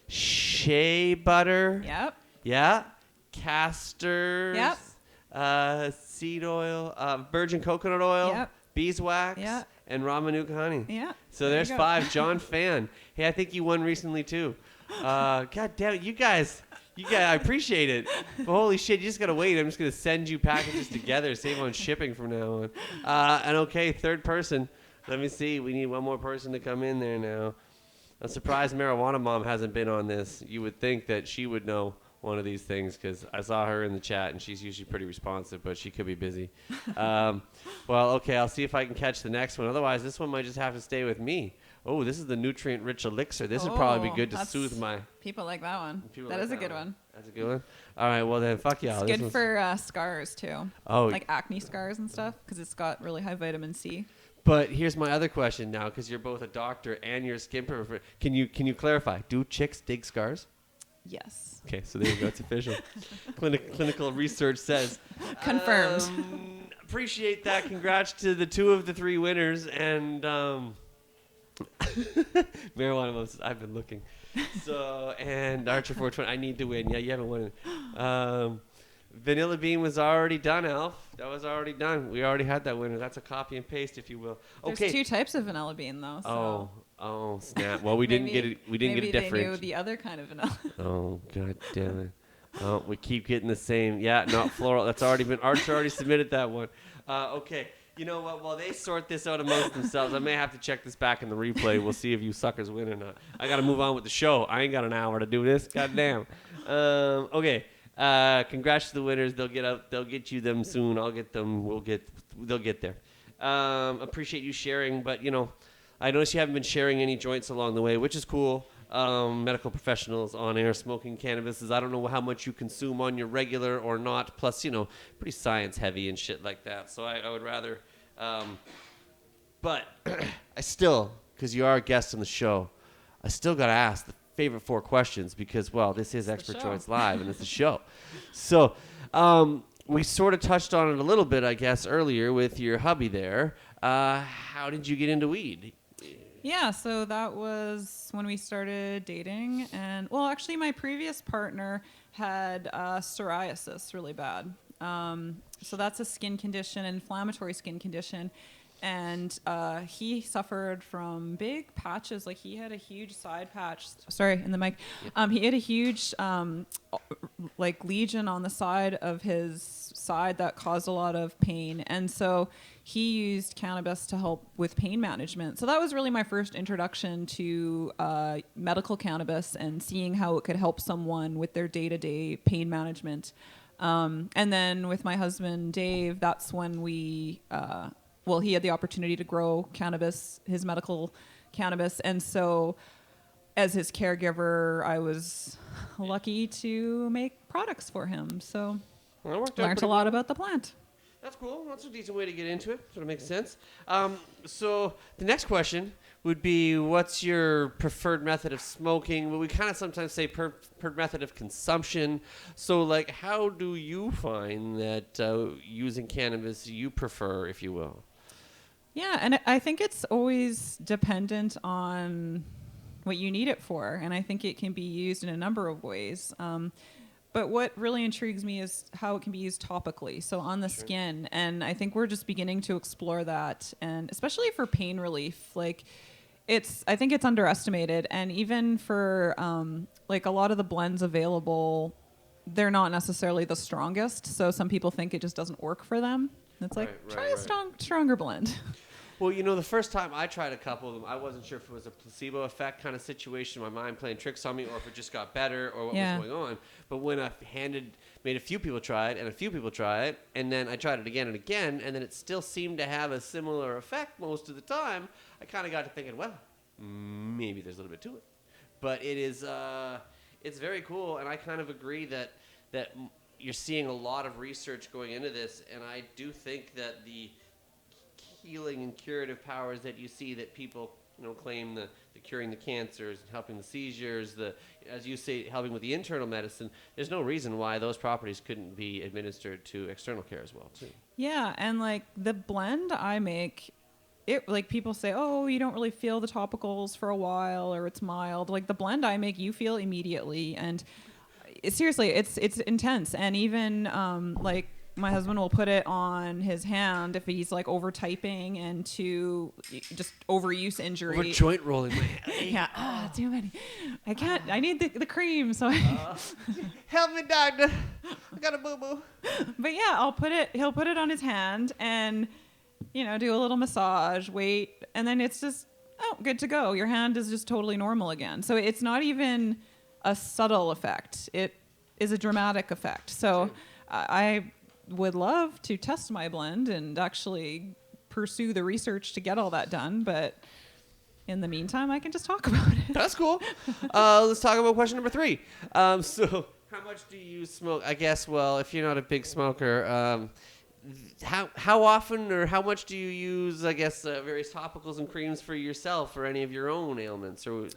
Shea butter. Yep. Yeah. Casters. Yep. Seed oil. Virgin coconut oil. Yep. Beeswax. Yeah. And raw manuka honey. Yeah. So there there's you go. 5. John Fan. Hey, I think you won recently too. God damn it, you guys, I appreciate it. But holy shit, you just gotta wait. I'm just gonna send you packages together, save on shipping from now on. And okay, third person. Let me see. We need one more person to come in there now. I'm surprised Marijuana Mom hasn't been on this. You would think that she would know one of these things because I saw her in the chat and she's usually pretty responsive, but she could be busy. Well, okay, I'll see if I can catch the next one. Otherwise, this one might just have to stay with me. Oh, this is the nutrient-rich elixir. This would probably be good to soothe my... People like that one. That like is a good one. That's a good one. All right, well then, fuck y'all. It's good for scars, too. Oh. Like acne scars and stuff, because it's got really high vitamin C. But here's my other question now, because you're both a doctor and you're a skin perfect. Can you clarify? Do chicks dig scars? Yes. Okay, so there you go. It's official. Clinical research says. Confirmed. Appreciate that. Congrats to the 2 of the 3 winners. And Marijuana Mom says, I've been looking. So, and Archer 420, I need to win. Yeah, you haven't won. Vanilla Bean was already done, Alf. That was already done. We already had that winner. That's a copy and paste, if you will. Okay. There's 2 types of vanilla bean, though. So. Oh, snap. Well, we didn't get it. We didn't get a different. Maybe they knew the other kind of vanilla. Oh, god damn it. Oh, we keep getting the same. Yeah, not floral. That's already been. Archer already submitted that one. Okay. You know what? While they sort this out amongst themselves, I may have to check this back in the replay. We'll see if you suckers win or not. I got to move on with the show. I ain't got an hour to do this. God damn. Okay. Congrats to the winners. They'll get up. They'll get you them soon. I'll get them. They'll get there. Appreciate you sharing, but I noticed you haven't been sharing any joints along the way, which is cool. Medical professionals on air smoking cannabis is, I don't know how much you consume on your regular or not. Plus, pretty science heavy and shit like that. So I would rather, but I still, because you are a guest on the show, I still got to ask the favorite 4 questions because, well, this is Expert Joints Live and it's a show. So, we sort of touched on it a little bit, I guess, earlier with your hubby there. How did you get into weed? Yeah, so that was when we started dating. And, well, actually, my previous partner had psoriasis really bad. So that's a skin condition, an inflammatory skin condition. And he suffered from big patches. Like, he had a huge side patch. Sorry, in the mic. He had a huge, lesion on the side of his side that caused a lot of pain. And so he used cannabis to help with pain management. So that was really my first introduction to medical cannabis and seeing how it could help someone with their day-to-day pain management. And then with my husband, Dave, that's when we... he had the opportunity to grow cannabis, his medical cannabis. And so as his caregiver, I was lucky to make products for him. So learned a lot about the plant. That's cool. That's a decent way to get into it. Sort of makes sense. So the next question would be, what's your preferred method of smoking? Well, we kind of sometimes say preferred method of consumption. So, like, how do you find that using cannabis you prefer, if you will? Yeah, and I think it's always dependent on what you need it for, and I think it can be used in a number of ways. But what really intrigues me is how it can be used topically, so on the skin. And I think we're just beginning to explore that, and especially for pain relief. Like, I think it's underestimated, and even for like a lot of the blends available, they're not necessarily the strongest. So some people think it just doesn't work for them. It's like, try a stronger blend. Well, the first time I tried a couple of them, I wasn't sure if it was a placebo effect kind of situation, my mind playing tricks on me, or if it just got better, or what was going on. But when I made a few people try it, and a few people try it, and then I tried it again and again, and then it still seemed to have a similar effect most of the time, I kind of got to thinking, well, maybe there's a little bit to it. But it is, it's very cool, and I kind of agree that you're seeing a lot of research going into this, and I do think that the healing and curative powers that you see that people claim the curing the cancers, helping the seizures, as you say, helping with the internal medicine, there's no reason why those properties couldn't be administered to external care as well too. Yeah, and like the blend I make, it, like, people say, oh, you don't really feel the topicals for a while, or it's mild. Like, the blend I make, you feel immediately, and seriously, it's intense. And even like, my husband will put it on his hand if he's like over typing and to just overuse injury. Over joint rolling my hand. Yeah, too many. I can't. I need the cream. So help me, doctor. I got a boo boo. But yeah, he'll put it on his hand and do a little massage, wait, and then it's just good to go. Your hand is just totally normal again. So it's not even a subtle effect. It is a dramatic effect. So I would love to test my blend and actually pursue the research to get all that done, but in the meantime, I can just talk about it. That's cool. Let's talk about question number 3. So how much do you smoke? I guess, well, if you're not a big smoker, how often or how much do you use, I guess, various topicals and creams for yourself or any of your own ailments? Or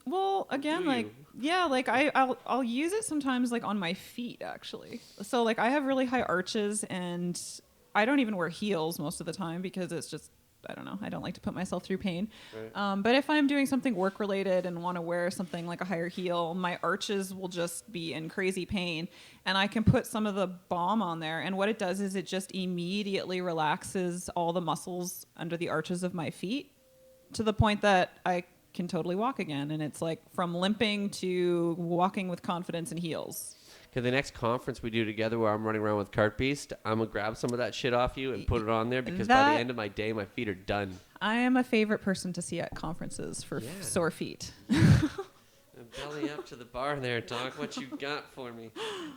well, again, I'll use it sometimes like on my feet, actually. So like, I have really high arches, and I don't even wear heels most of the time because it's just, I don't know, I don't like to put myself through pain. Right. But if I'm doing something work related and want to wear something like a higher heel, my arches will just be in crazy pain, and I can put some of the balm on there, and what it does is it just immediately relaxes all the muscles under the arches of my feet to the point that I can totally walk again, and it's like from limping to walking with confidence in heels. Okay, the next conference we do together where I'm running around with Cart Beast, I'm going to grab some of that shit off you and put it on there, because by the end of my day, my feet are done. I am a favorite person to see at conferences for sore feet. Belly up to the bar there, Doc. What you got for me?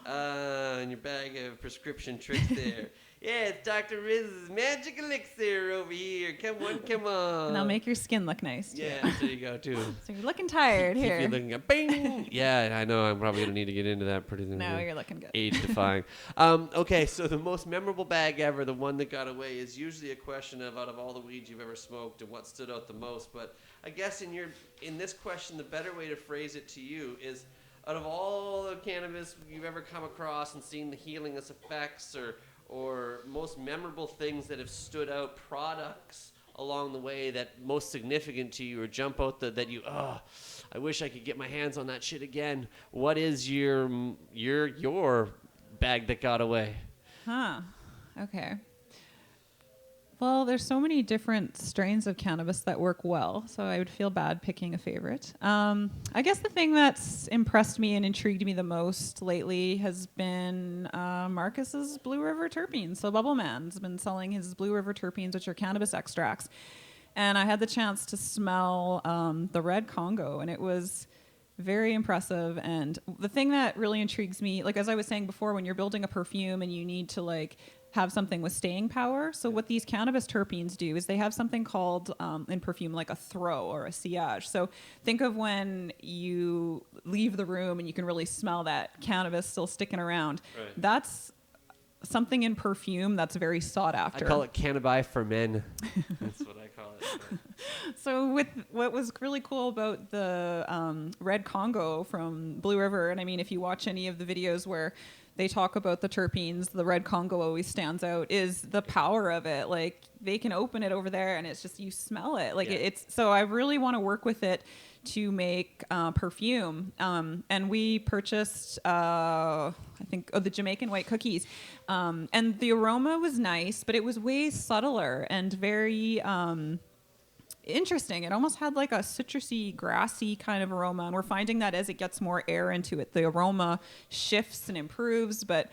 In your bag of prescription tricks there. Yeah, it's Dr. Riz's magic elixir over here. Come on. And I'll make your skin look nice, too. Yeah, there you go, too. So you're looking tired here. You're looking bing. Yeah, I know. I'm probably going to need to get into that pretty soon. No, you're looking good. Age-defying. Okay, so the most memorable bag ever, the one that got away, is usually a question of, out of all the weeds you've ever smoked, and what stood out the most. But I guess in this question, the better way to phrase it to you is, out of all the cannabis you've ever come across and seen the healing effects, or most memorable things that have stood out, products along the way that most significant to you, or jump out that you, I wish I could get my hands on that shit again. What is your bag that got away? Okay. Well, there's so many different strains of cannabis that work well, so I would feel bad picking a favorite. I guess the thing that's impressed me and intrigued me the most lately has been Marcus's Blue River terpenes. So Bubble Man's been selling his Blue River terpenes, which are cannabis extracts. And I had the chance to smell the Red Congo, and it was very impressive. And the thing that really intrigues me, like as I was saying before, when you're building a perfume and you need to have something with staying power. So what these cannabis terpenes do is they have something called in perfume like a throw or a sillage. So think of when you leave the room and you can really smell that cannabis still sticking around. Right. That's something in perfume that's very sought after. I call it Cannabis for men. That's what I call it. So with what was really cool about the Red Congo from Blue River, and I mean, if you watch any of the videos where they talk about the terpenes, the Red Congo always stands out, is the power of it. Like, they can open it over there and it's just, you smell it. Like, it's, so I really want to work with it to make perfume. And we purchased, I think, the Jamaican white cookies. And the aroma was nice, but it was way subtler and very interesting. It almost had like a citrusy, grassy kind of aroma. And we're finding that as it gets more air into it, the aroma shifts and improves. But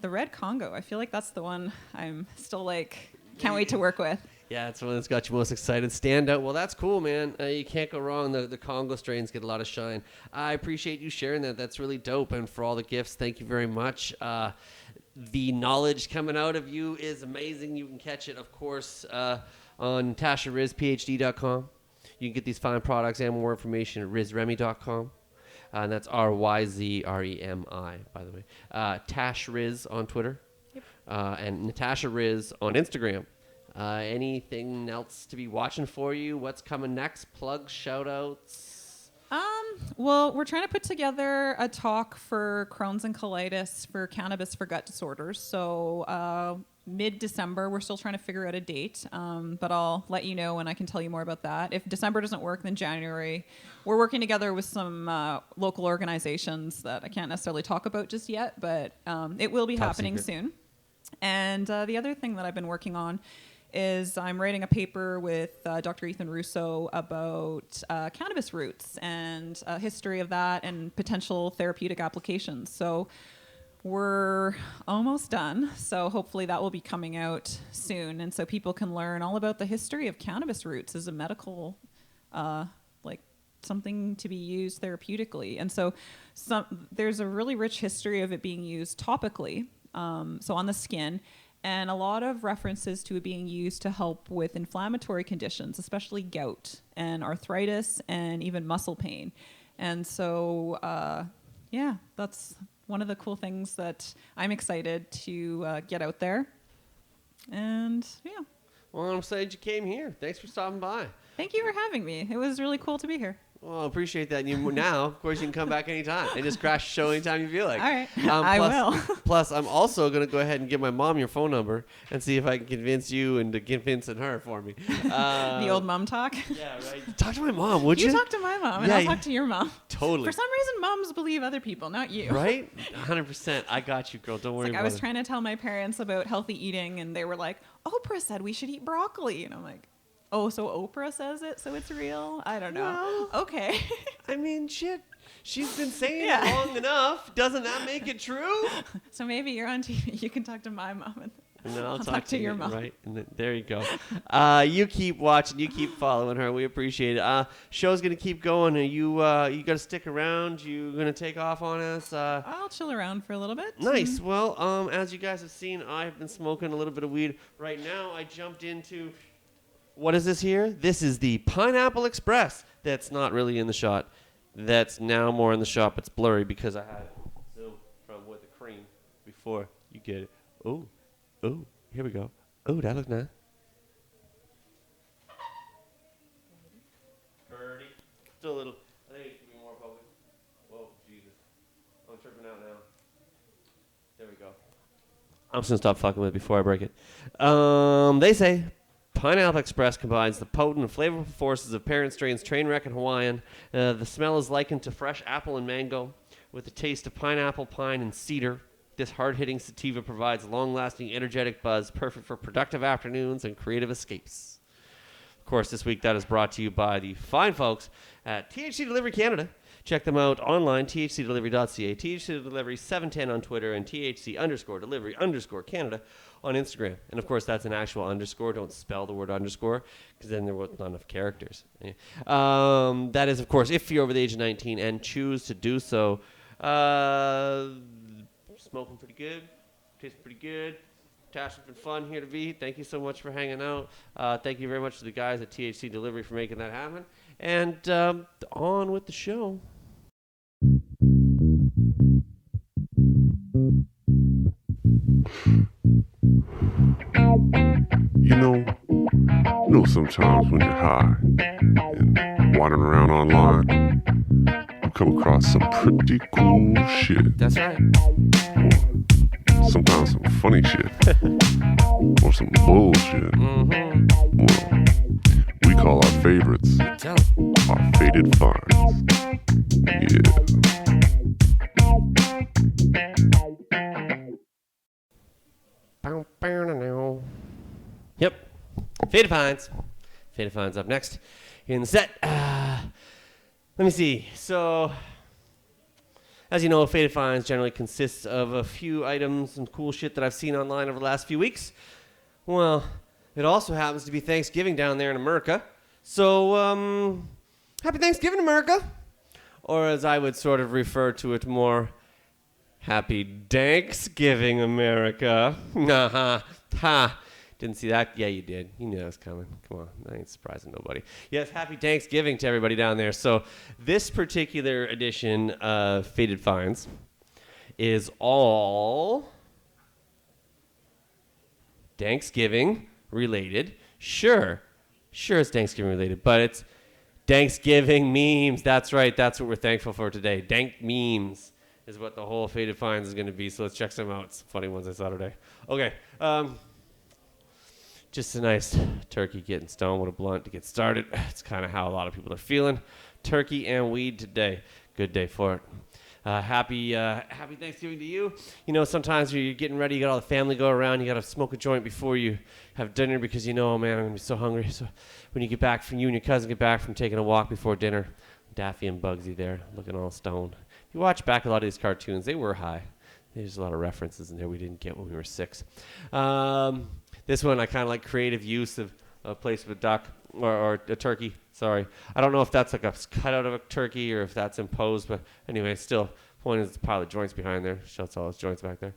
the Red Congo, I feel like that's the one I'm still like, can't wait to work with. Yeah, it's the one that's got you most excited. Stand out. Well, that's cool, man. You can't go wrong. The Congo strains get a lot of shine. I appreciate you sharing that. That's really dope. And for all the gifts, thank you very much. The knowledge coming out of you is amazing. You can catch it, of course, on NatashaRizPhD.com. You can get these fine products and more information at RizRemy.com. And that's RYZREMI, by the way. Tash Riz on Twitter. Yep. And Natasha Riz on Instagram. Anything else to be watching for you? What's coming next? Plugs, shout outs? Well, we're trying to put together a talk for Crohn's and colitis for cannabis for gut disorders. So mid-December, we're still trying to figure out a date, but I'll let you know when I can tell you more about that. If December doesn't work, then January. We're working together with some local organizations that I can't necessarily talk about just yet, but it will be Top happening secret. soon. And the other thing that I've been working on is I'm writing a paper with Dr. Ethan Russo about cannabis roots and history of that and potential therapeutic applications. So we're almost done. So hopefully that will be coming out soon. And so people can learn all about the history of cannabis roots as a medical, like something to be used therapeutically. And so there's a really rich history of it being used topically, so on the skin, and a lot of references to it being used to help with inflammatory conditions, especially gout and arthritis and even muscle pain. And so, yeah, that's one of the cool things that I'm excited to get out there. And yeah. Well, I'm excited you came here. Thanks for stopping by. Thank you for having me. It was really cool to be here. Well, I appreciate that. And you, now, of course, you can come back anytime and just crash the show anytime you feel like. All right. I will. Plus, I'm also going to go ahead and give my mom your phone number and see if I can convince you into convincing her for me. The old mom talk. Yeah, right. Talk to my mom, would you? You talk to my mom, and Yeah, I'll talk to your mom. Totally. For some reason, moms believe other people, not you. Right? 100%. I got you, girl. Don't worry Like about I was it. trying to tell my parents about healthy eating, and they were like, Oprah said we should eat broccoli. And I'm like, oh, so Oprah says it, so it's real? I don't know. Well, okay. I mean, shit. She's been saying Yeah. it long enough. Doesn't that make it true? So maybe you're on TV. You can talk to my mom. And then I'll talk to your mom. Right? And then, there you go. You keep watching. You keep following her. We appreciate it. Show's going to keep going. Are you got to stick around? You going to take off on us? I'll chill around for a little bit. Nice. Well, as you guys have seen, I've been smoking a little bit of weed. Right now, I jumped into... What is this here? This is the Pineapple Express. That's not really in the shot. That's now more in the shot. It's blurry because I had zoom from with the cream before you get it. Oh, oh, here we go. Oh, that looks nice. Birdie. Still a little. I think it should be more potent. Whoa, Jesus. I'm tripping out now. There we go. I'm just going to stop fucking with it before I break it. They say... Pineapple Express combines the potent and flavorful forces of parent strains Trainwreck and Hawaiian. The smell is likened to fresh apple and mango, with the taste of pineapple, pine, and cedar. This hard-hitting sativa provides long-lasting, energetic buzz, perfect for productive afternoons and creative escapes. Of course, this week that is brought to you by the fine folks at THC Delivery Canada. Check them out online, thcdelivery.ca, THC Delivery 710 on Twitter, and THC_delivery_Canada on Instagram. And, of course, that's an actual underscore. Don't spell the word underscore because then there was not enough characters. That is, of course, if you're over the age of 19 and choose to do so. Smoking pretty good. Tastes pretty good. Tash, it's been fun here to be. Thank you so much for hanging out. Thank you very much to the guys at THC Delivery for making that happen. And on with the show. know sometimes when you're high and wandering around online, you come across some pretty cool shit. That's right. Sometimes some funny shit. Or some bullshit. Well, we call our favorites Tell 'em. our faded finds. Yeah. Yep. Faded Finds. Faded Finds up next in the set. Let me see. So, as you know, Faded Finds generally consists of a few items and cool shit that I've seen online over the last few weeks. Well, it also happens to be Thanksgiving down there in America. So, happy Thanksgiving, America. Or as I would sort of refer to it more, happy Thanksgiving, America. Ha. Didn't see that? Yeah, you did. You knew that was coming. Come on. I ain't surprising nobody. Yes, happy Thanksgiving to everybody down there. So this particular edition of Faded Finds is all Thanksgiving related. Sure, it's Thanksgiving related, but it's Thanksgiving memes. That's right. That's what we're thankful for today. Dank memes is what the whole Faded Finds is going to be. So let's check some out. Some funny ones I saw today. Okay. Just a nice turkey getting stoned with a blunt to get started. It's kind of how a lot of people are feeling. Turkey and weed today. Good day for it. Happy Thanksgiving to you. You know, sometimes you're getting ready, you got all the family go around, you got to smoke a joint before you have dinner because you know, oh man, I'm going to be so hungry. So when you get back from, you and your cousin get back from taking a walk before dinner, Daffy and Bugsy there looking all stoned. If you watch back a lot of these cartoons, they were high. There's a lot of references in there we didn't get when we were 6. This one I kind of like creative use of a place with a duck or a turkey. Sorry. I don't know if that's like a cutout of a turkey or if that's imposed, but anyway, still, point is the pile of joints behind there. Shuts all his joints back there.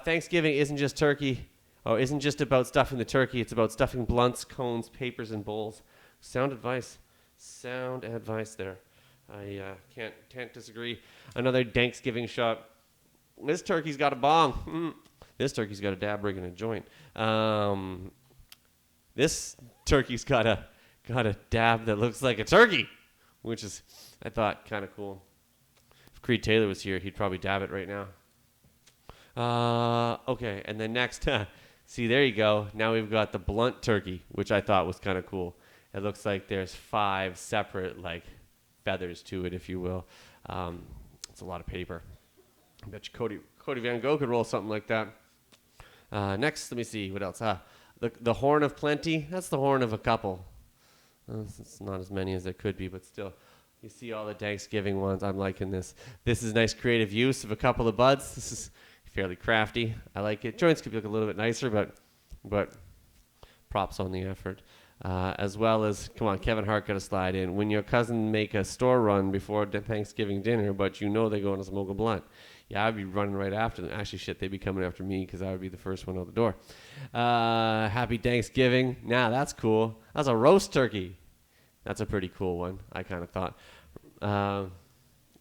Thanksgiving isn't just turkey, or isn't just about stuffing the turkey. It's about stuffing blunts, cones, papers, and bowls. Sound advice there. I can't disagree. Another Thanksgiving shot. This turkey's got a bong. This turkey's got a dab rig and a joint. This turkey's got a dab that looks like a turkey, which is, I thought, kind of cool. If Creed Taylor was here, he'd probably dab it right now. Okay, and then next, see, there you go. Now we've got the blunt turkey, which I thought was kind of cool. It looks like there's 5 separate, like, feathers to it, if you will. It's a lot of paper. I bet you Cody Van Gogh could roll something like that. Next, let me see. What else? The horn of plenty. That's the horn of a couple. It's not as many as there could be, but still. You see all the Thanksgiving ones. I'm liking this. This is nice creative use of a couple of buds. This is fairly crafty. I like it. Joints could look a little bit nicer, but props on the effort. As well as, come on, Kevin Hart got to slide in. When your cousin make a store run before Thanksgiving dinner, but you know they're going to smoke a blunt. Yeah, I'd be running right after them. Actually, shit, they'd be coming after me because I would be the first one out the door. Happy Thanksgiving. Now, that's cool. That's a roast turkey. That's a pretty cool one, I kind of thought.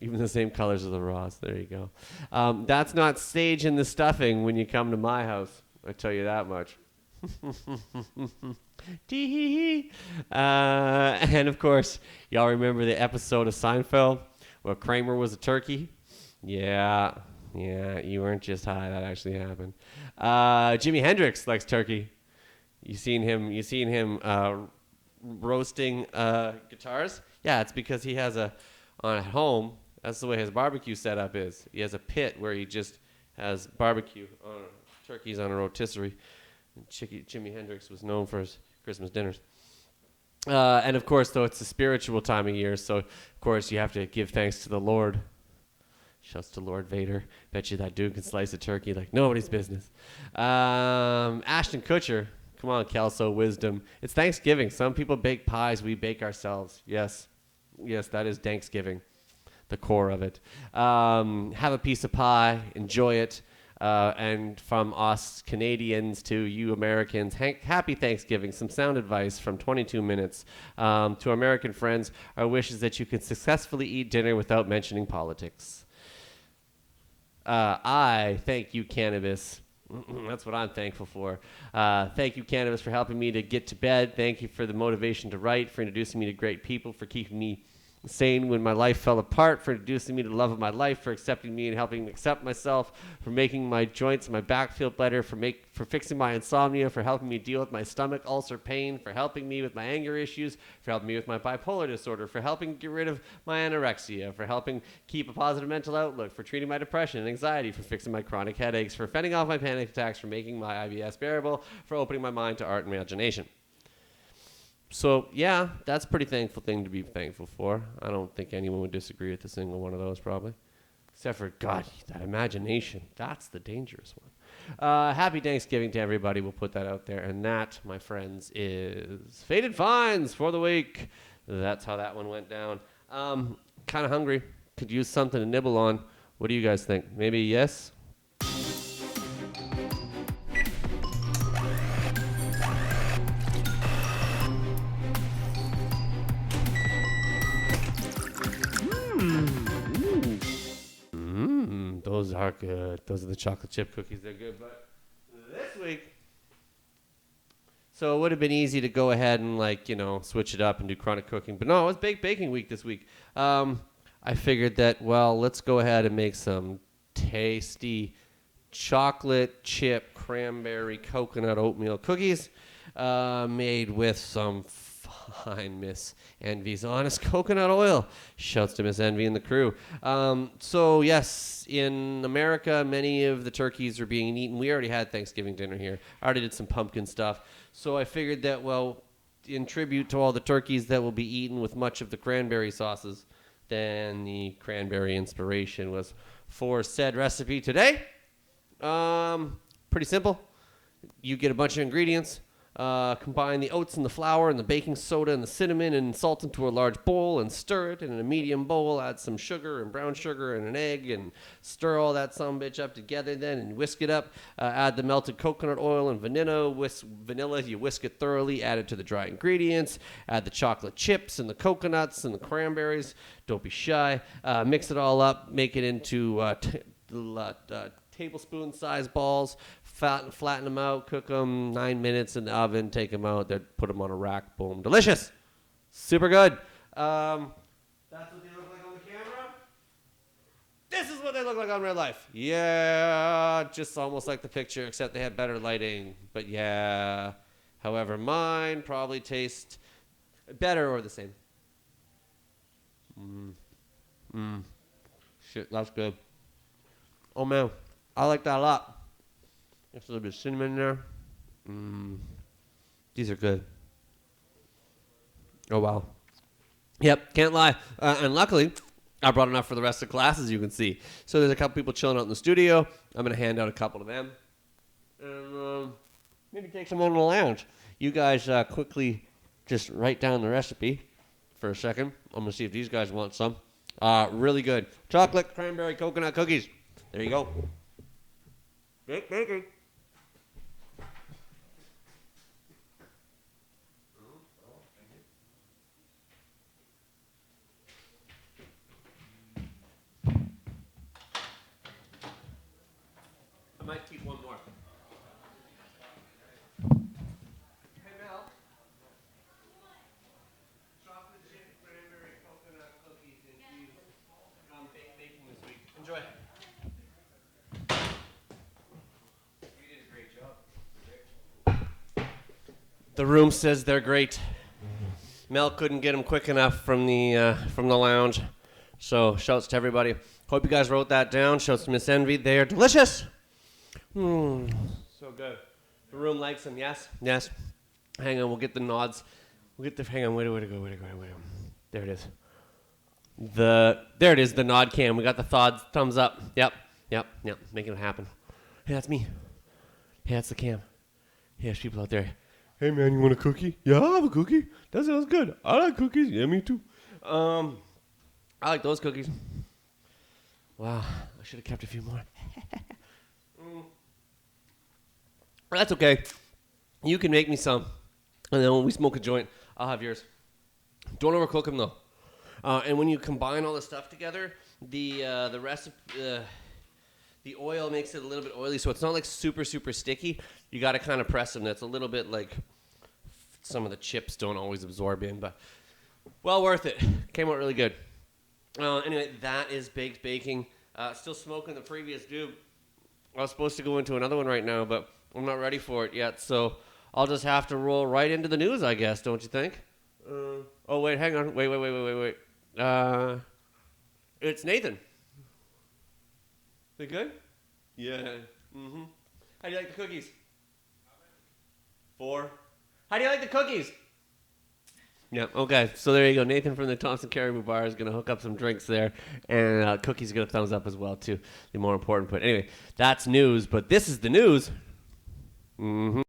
Even the same colors as the raws. There you go. That's not staging the stuffing when you come to my house. I tell you that much. And of course, y'all remember the episode of Seinfeld where Kramer was a turkey? Yeah, you weren't just high. That actually happened. Jimi Hendrix likes turkey. You seen him roasting guitars? Yeah, it's because he has at home. That's the way his barbecue setup is. He has a pit where he just has barbecue turkeys on a rotisserie. Jimi Hendrix was known for his Christmas dinners. And of course, though, it's a spiritual time of year, so of course you have to give thanks to the Lord. Shouts to Lord Vader. Bet you that dude can slice a turkey like nobody's business. Ashton Kutcher. Come on, Kelso Wisdom. It's Thanksgiving. Some people bake pies. We bake ourselves. Yes, that is Thanksgiving. The core of it. Have a piece of pie. Enjoy it. And from us Canadians to you Americans, happy Thanksgiving. Some sound advice from 22 Minutes. To American friends, our wish is that you can successfully eat dinner without mentioning politics. I thank you, Cannabis, That's what I'm thankful for. Thank you, Cannabis, for helping me to get to bed. Thank you for the motivation to write, for introducing me to great people, for keeping me sane when my life fell apart, for introducing me to the love of my life, for accepting me and helping me accept myself, for making my joints and my back feel better, for fixing my insomnia, for helping me deal with my stomach ulcer pain, for helping me with my anger issues, for helping me with my bipolar disorder, for helping get rid of my anorexia, for helping keep a positive mental outlook, for treating my depression and anxiety, for fixing my chronic headaches, for fending off my panic attacks, for making my IBS bearable, for opening my mind to art and imagination. So, yeah, that's a pretty thankful thing to be thankful for. I don't think anyone would disagree with a single one of those, probably. Except for, God, that imagination. That's the dangerous one. Happy Thanksgiving to everybody. We'll put that out there. And that, my friends, is Faded Fines for the week. That's how that one went down. Kind of hungry. Could use something to nibble on. What do you guys think? Maybe yes? Those are good. Those are the chocolate chip cookies. They're good. But this week, so it would have been easy to go ahead and, like, you know, switch it up and do chronic cooking. But no, it was baked baking week this week. I figured that, well, let's go ahead and make some tasty chocolate chip cranberry coconut oatmeal cookies made with some fine Miss Envy's honest coconut oil. Shouts to Miss Envy and the crew. So yes, in America, many of the turkeys are being eaten. We already had Thanksgiving dinner here. I already did some pumpkin stuff. So I figured that, well, in tribute to all the turkeys that will be eaten with much of the cranberry sauces, then the cranberry inspiration was for said recipe today. Pretty simple. You get a bunch of ingredients. Combine the oats and the flour and the baking soda and the cinnamon and salt into a large bowl and stir it. And in a medium bowl, add some sugar and brown sugar and an egg and stir all that sumbitch up together then and whisk it up. Add the melted coconut oil and vanilla. You whisk it thoroughly. Add it to the dry ingredients. Add the chocolate chips and the coconuts and the cranberries. Don't be shy. Mix it all up. Make it into tablespoon-sized balls. Flatten them out, cook them 9 minutes in the oven, take them out, then put them on a rack. Boom. Delicious. Super good. That's what they look like on the camera. This is what they look like on real life. Yeah, just almost like the picture, except they had better lighting. But yeah, however, mine probably taste better or the same. Shit, that's good. Oh, man. I like that a lot. There's a little bit of cinnamon in there. These are good. Oh, wow. Yep, can't lie. And luckily, I brought enough for the rest of the class, as you can see. So there's a couple people chilling out in the studio. I'm going to hand out a couple to them. And maybe take some on the lounge. You guys quickly just write down the recipe for a second. I'm going to see if these guys want some. Really good. Chocolate cranberry coconut cookies. There you go. Bake baking. I might keep one more. Hey, Mel. Chocolate chip cranberry coconut cookies infused. Baked baking this week. Enjoy. You did a great job. The room says they're great. Mel couldn't get them quick enough from the lounge. So shouts to everybody. Hope you guys wrote that down. Shouts to Miss Envy. They're delicious. So good. The room likes them. Yes. Yes. Hang on. We'll get the nods. Hang on. Wait to go. There it is. There it is. The nod cam. We got the thumbs up. Yep. Making it happen. Hey, that's me. Hey, that's the cam. Hey, there's people out there. Hey, man, you want a cookie? Yeah, I'll have a cookie. That sounds good. I like cookies. Yeah, me too. I like those cookies. Wow. I should have kept a few more. That's okay. You can make me some. And then when we smoke a joint, I'll have yours. Don't overcook them, though. And when you combine all the stuff together, the recipe, The oil makes it a little bit oily, so it's not like super, super sticky. You got to kind of press them. That's a little bit like some of the chips don't always absorb in, but well worth it. Came out really good. Anyway, that is baked baking. Still smoking the previous doob. I was supposed to go into another one right now, but I'm not ready for it yet, so I'll just have to roll right into the news, I guess, don't you think? Oh, wait, hang on. Wait. It's Nathan. They good? Yeah. Mm-hmm. How do you like the cookies? 4. How do you like the cookies? Yeah, okay. So there you go. Nathan from the Thompson Caribou Bar is going to hook up some drinks there. And cookies get a thumbs up as well, too. The more important point. Anyway, that's news. But this is the news. Mm-hmm.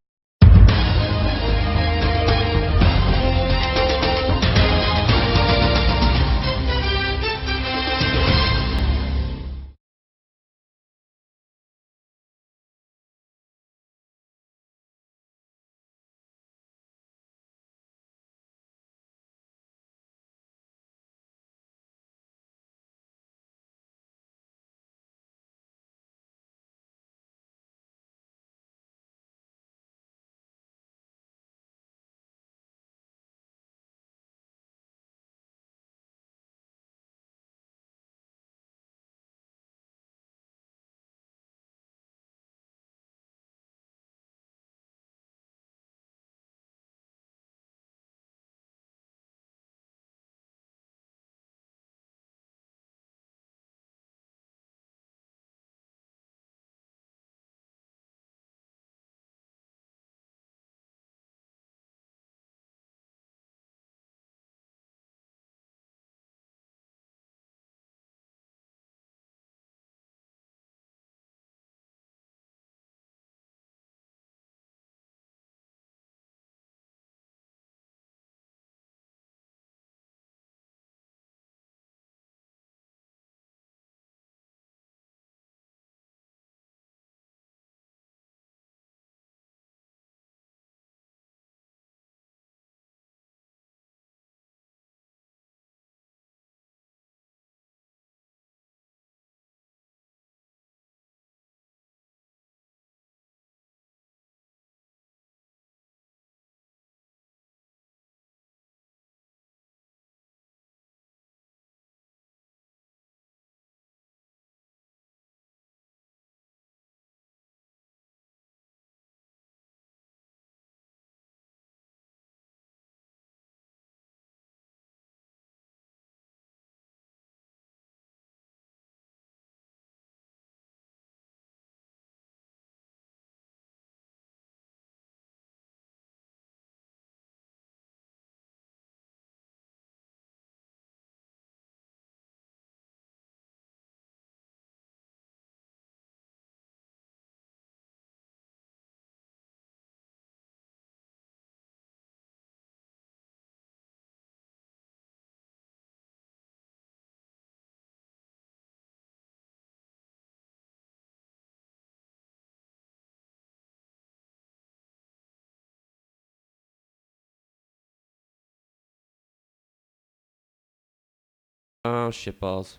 Oh, shitballs.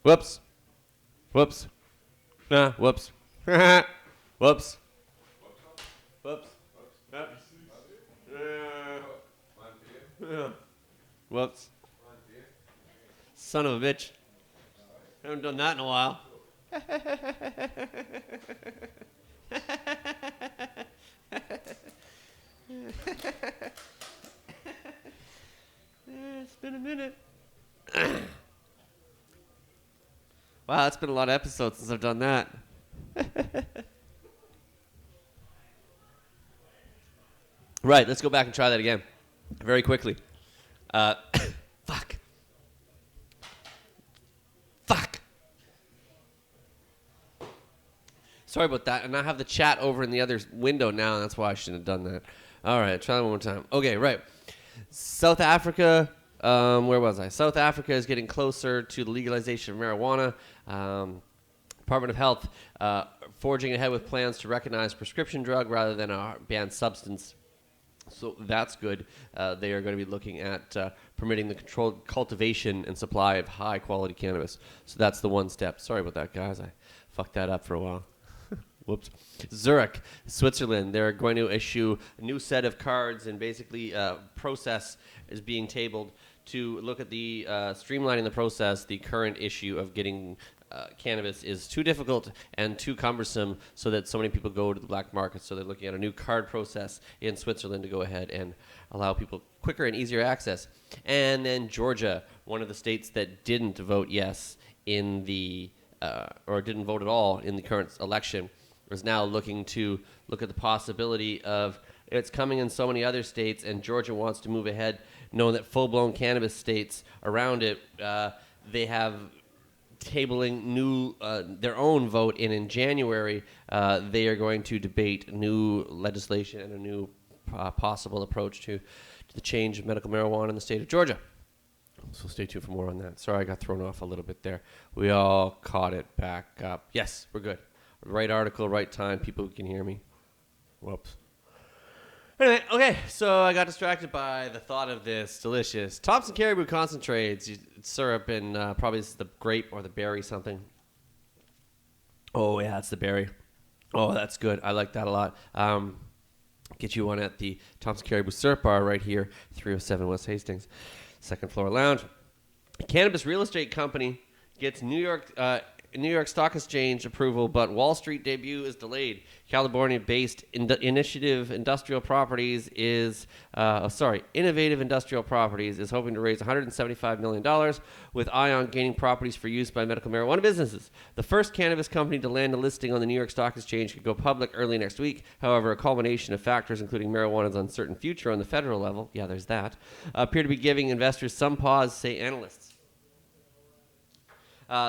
Whoops. Whoops. Whoops. Whoops. Whoops. Whoops. Son of a bitch. Haven't done that in a while. It's been a minute. Wow, it's been a lot of episodes since I've done that. Right, let's go back and try that again. Very quickly. Fuck. Sorry about that. And I have the chat over in the other window now, and that's why I shouldn't have done that. All right, try that one more time. Okay, right. South Africa. Where was I? South Africa is getting closer to the legalization of marijuana. Department of Health forging ahead with plans to recognize prescription drug rather than a banned substance. So that's good. They are going to be looking at permitting the controlled cultivation and supply of high-quality cannabis. So that's the one step. Sorry about that, guys. I Fucked that up for a while. Whoops. Zurich, Switzerland. They're going to issue a new set of cards, and basically process is being tabled to look at the streamlining the process. The current issue of getting cannabis is too difficult and too cumbersome, so that so many people go to the black market. So they're looking at a new card process in Switzerland to go ahead and allow people quicker and easier access. And then Georgia, one of the states that didn't vote yes in the or didn't vote at all in the current election, is now looking to look at the possibility of it's coming in so many other states, and Georgia wants to move ahead, knowing that full-blown cannabis states around it, they have tabling new their own vote in January. They are going to debate new legislation and a new possible approach to the change of medical marijuana in the state of Georgia. So stay tuned for more on that. Sorry, I got thrown off a little bit there. We all caught it back up. Yes, we're good. Right article, right time. People can hear me. Whoops. Anyway, okay, so I got distracted by the thought of this delicious Thompson Caribou concentrates. It's syrup and probably this is the grape or the berry something. Oh, yeah, it's the berry. Oh, that's good. I like that a lot. Get you one at the Thompson Caribou Syrup Bar right here, 307 West Hastings, second floor lounge. Cannabis real estate company gets New York Stock Exchange approval, but Wall Street debut is delayed. California-based Innovative Industrial Properties is hoping to raise $175 million with eye on gaining properties for use by medical marijuana businesses. The first cannabis company to land a listing on the New York Stock Exchange could go public early next week. However, a culmination of factors, including marijuana's uncertain future on the federal level, yeah, there's that, appear to be giving investors some pause, say analysts.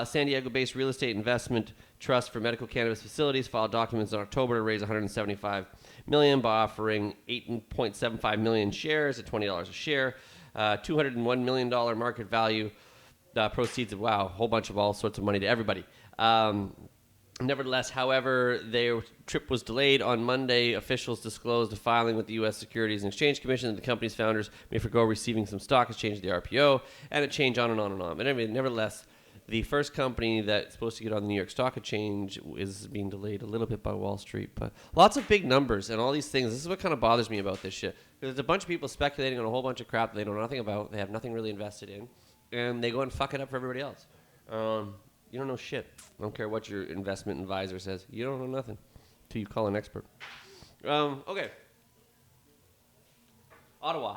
San Diego-based real estate investment trust for medical cannabis facilities filed documents in October to raise $175 million by offering 8.75 million shares at $20 a share, $201 million market value, proceeds of, wow, a whole bunch of all sorts of money to everybody. Nevertheless, however, their trip was delayed. On Monday, officials disclosed a filing with the U.S. Securities and Exchange Commission that the company's founders may forego receiving some stock exchange of the RPO, and a change on and on and on. But anyway, nevertheless, the first company that's supposed to get on the New York Stock Exchange is being delayed a little bit by Wall Street. But lots of big numbers and all these things. This is what kind of bothers me about this shit. There's a bunch of people speculating on a whole bunch of crap that they know nothing about. They have nothing really invested in. And they go and fuck it up for everybody else. You don't know shit. I don't care what your investment advisor says. You don't know nothing until you call an expert. Okay. Ottawa.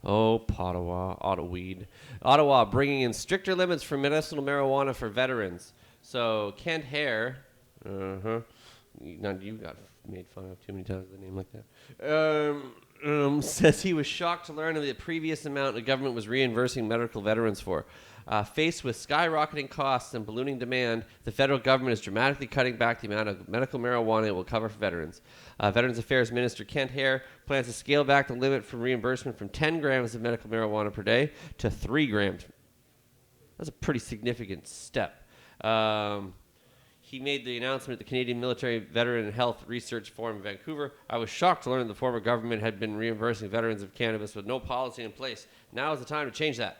Oh, Ottawa, Ottaweed. Ottawa bringing in stricter limits for medicinal marijuana for veterans. So Kent Hare, you got made fun of too many times with a name like that, says he was shocked to learn of the previous amount the government was reimbursing medical veterans for. Faced with skyrocketing costs and ballooning demand, the federal government is dramatically cutting back the amount of medical marijuana it will cover for veterans. Veterans Affairs Minister Kent Hare plans to scale back the limit for reimbursement from 10 grams of medical marijuana per day to 3 grams. That's a pretty significant step. He made the announcement at the Canadian Military Veteran Health Research Forum in Vancouver. I was shocked to learn the former government had been reimbursing veterans of cannabis with no policy in place. Now is the time to change that.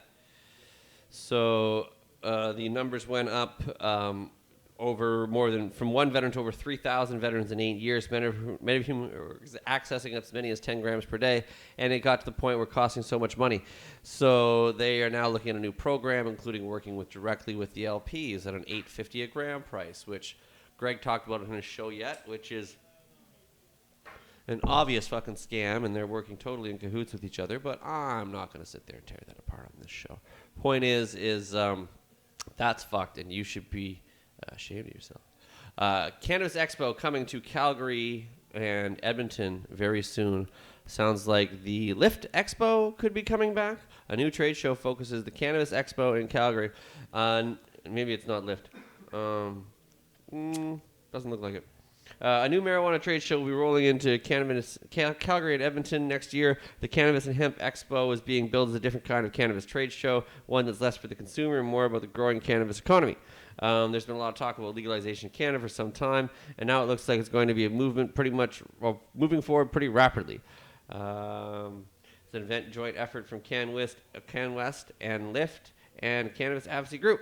So the numbers went up from one veteran to over 3,000 veterans in 8 years, many of whom are accessing as many as 10 grams per day, and it got to the point where costing so much money. So they are now looking at a new program, including working directly with the LPs at an $8.50 a gram price, which Greg talked about on his show yet, which is an obvious fucking scam, and they're working totally in cahoots with each other, but I'm not going to sit there and tear that apart on this show. Point is that's fucked, and you should be ashamed of yourself. Cannabis Expo coming to Calgary and Edmonton very soon. Sounds like the Lift Expo could be coming back. A new trade show focuses the Cannabis Expo in Calgary. Maybe it's not Lift. Doesn't look like it. A new marijuana trade show will be rolling into Calgary and Edmonton next year. The Cannabis and Hemp Expo is being billed as a different kind of cannabis trade show, one that's less for the consumer and more about the growing cannabis economy. There's been a lot of talk about legalization in Canada for some time, and now it looks like it's going to be a movement moving forward pretty rapidly. It's an event joint effort from Can West and Lyft and Cannabis Advocacy Group.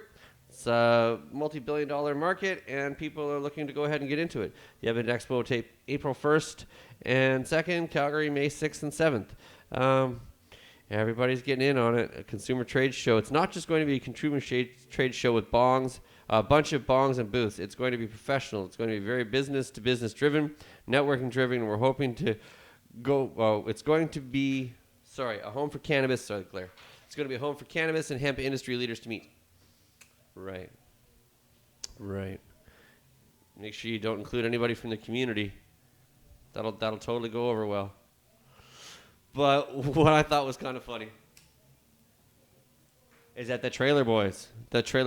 It's a multi-billion-dollar market, and people are looking to go ahead and get into it. The Evident Expo tape April 1st and 2nd, Calgary May 6th and 7th. Everybody's getting in on it. A consumer trade show. It's not just going to be a consumer trade show with bongs, a bunch of bongs and booths. It's going to be professional. It's going to be very business-to-business driven, networking driven, and we're hoping to it's going to be, a home for cannabis. Sorry, Claire. It's going to be a home for cannabis and hemp industry leaders to meet. Right. Make sure you don't include anybody from the community. That'll totally go over well. But what I thought was kind of funny is that the Trailer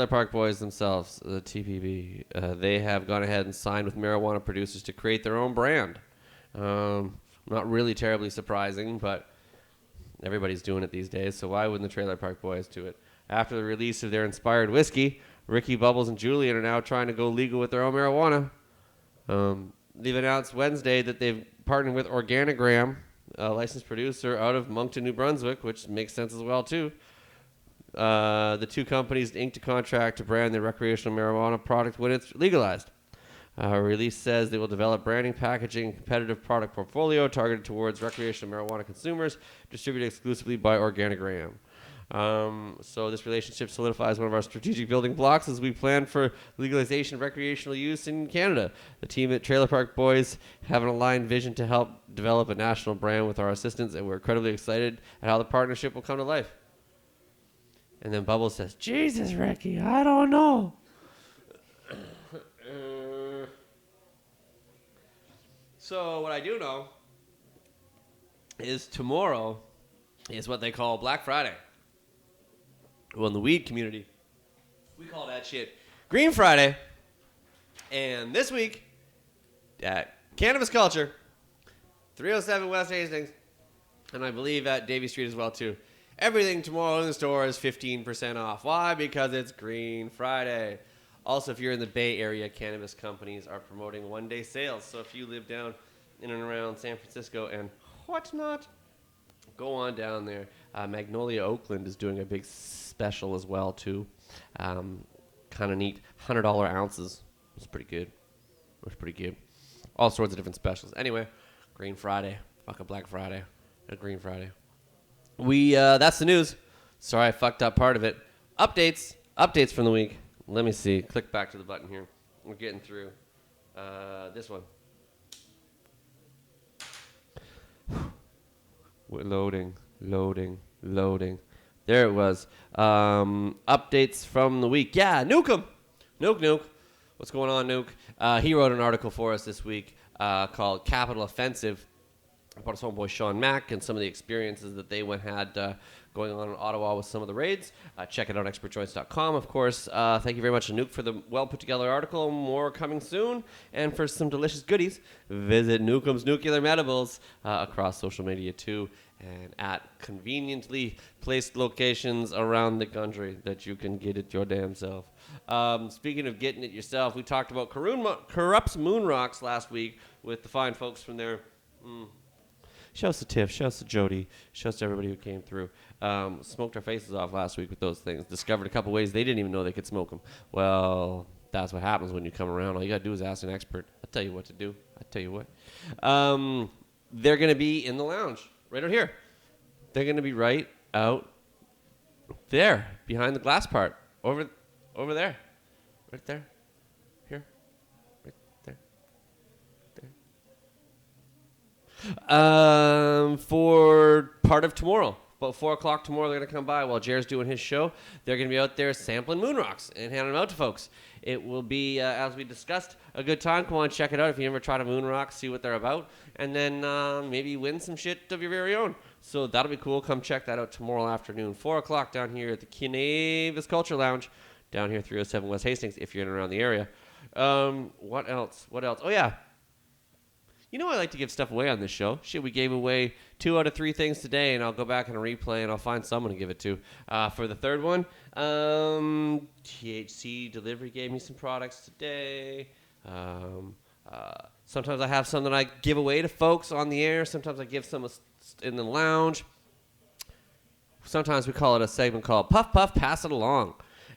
Park Boys themselves, the TPB, they have gone ahead and signed with marijuana producers to create their own brand. Not really terribly surprising, but everybody's doing it these days, so why wouldn't the Trailer Park Boys do it? After the release of their inspired whiskey, Ricky, Bubbles, and Julian are now trying to go legal with their own marijuana. They've announced Wednesday that they've partnered with Organigram, a licensed producer out of Moncton, New Brunswick, which makes sense as well, too. The two companies inked a contract to brand their recreational marijuana product when it's legalized. Release says they will develop branding, packaging, and competitive product portfolio targeted towards recreational marijuana consumers, distributed exclusively by Organigram. So this relationship solidifies one of our strategic building blocks as we plan for legalization of recreational use in Canada. The team at Trailer Park Boys have an aligned vision to help develop a national brand with our assistance, and we're incredibly excited at how the partnership will come to life. And then Bubbles says, Jesus, Ricky, I don't know. So what I do know is tomorrow is what they call Black Friday. Well, in the weed community, we call that shit Green Friday. And this week at Cannabis Culture, 307 West Hastings, and I believe at Davie Street as well too, everything tomorrow in the store is 15% off. Why? Because it's Green Friday. Also, if you're in the Bay Area, cannabis companies are promoting one-day sales. So if you live down in and around San Francisco and whatnot, go on down there. Magnolia Oakland is doing a big special as well, too. Kind of neat. $100 ounces. It's pretty good. All sorts of different specials. Anyway, Green Friday. Fuck a Black Friday. A Green Friday. That's the news. Sorry I fucked up part of it. Updates from the week. Let me see. Click back to the button here. We're getting through this one. We're loading. There it was. Updates from the week. Yeah, Nuke. What's going on, Nuke? He wrote an article for us this week called Capital Offensive about his homeboy Sean Mack and some of the experiences that they had going on in Ottawa with some of the raids. Check it out, expertchoice.com, of course. Thank you very much, Nuke, for the well-put-together article. More coming soon. And for some delicious goodies, visit Nukeum's Nuclear Medibles across social media, too, and at conveniently placed locations around the country that you can get it your damn self. Speaking of getting it yourself, we talked about Corrupt's Moon Rocks last week with the fine folks from there. Shouts to Tiff, shouts to Jody, shouts to everybody who came through. Smoked our faces off last week with those things. Discovered a couple ways they didn't even know they could smoke them. Well, that's what happens when you come around. All you got to do is ask an expert. I'll tell you what to do. They're going to be in the lounge, right out here. They're going to be right out there, behind the glass part. Over there. Right there. Here. Right there. For part of tomorrow, about 4 o'clock tomorrow, they're going to come by while Jared's doing his show. They're going to be out there sampling moon rocks and handing them out to folks. It will be, as we discussed, a good time. Come on, check it out if you never tried a moon rock, see what they're about, and then maybe win some shit of your very own. So that'll be cool. Come check that out tomorrow afternoon, 4 o'clock down here at the Cannabis Culture Lounge, down here 307 West Hastings, if you're in and around the area. What else? Oh, yeah. You know I like to give stuff away on this show. Shit, we gave away 2 out of 3 things today, and I'll go back and replay, and I'll find someone to give it to. For the third one, THC Delivery gave me some products today. Sometimes I have some that I give away to folks on the air. Sometimes I give some in the lounge. Sometimes we call it a segment called Puff Puff Pass It Along.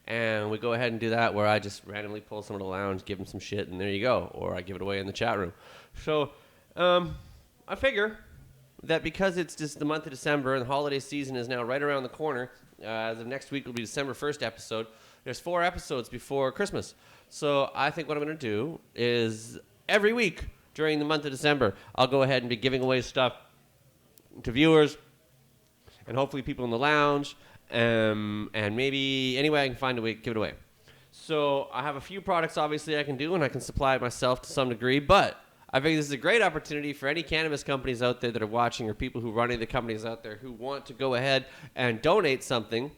And we go ahead and do that where I just randomly pull someone to the lounge, give them some shit, and there you go. Or I give it away in the chat room. So I figure that because it's just the month of December and the holiday season is now right around the corner, as of next week will be December 1st episode, there's 4 episodes before Christmas. So I think what I'm going to do is every week during the month of December, I'll go ahead and be giving away stuff to viewers and hopefully people in the lounge, and maybe any way I can find a way to give it away. So I have a few products, obviously, I can do, and I can supply it myself to some degree, but I think this is a great opportunity for any cannabis companies out there that are watching or people who run any of the companies out there who want to go ahead and donate something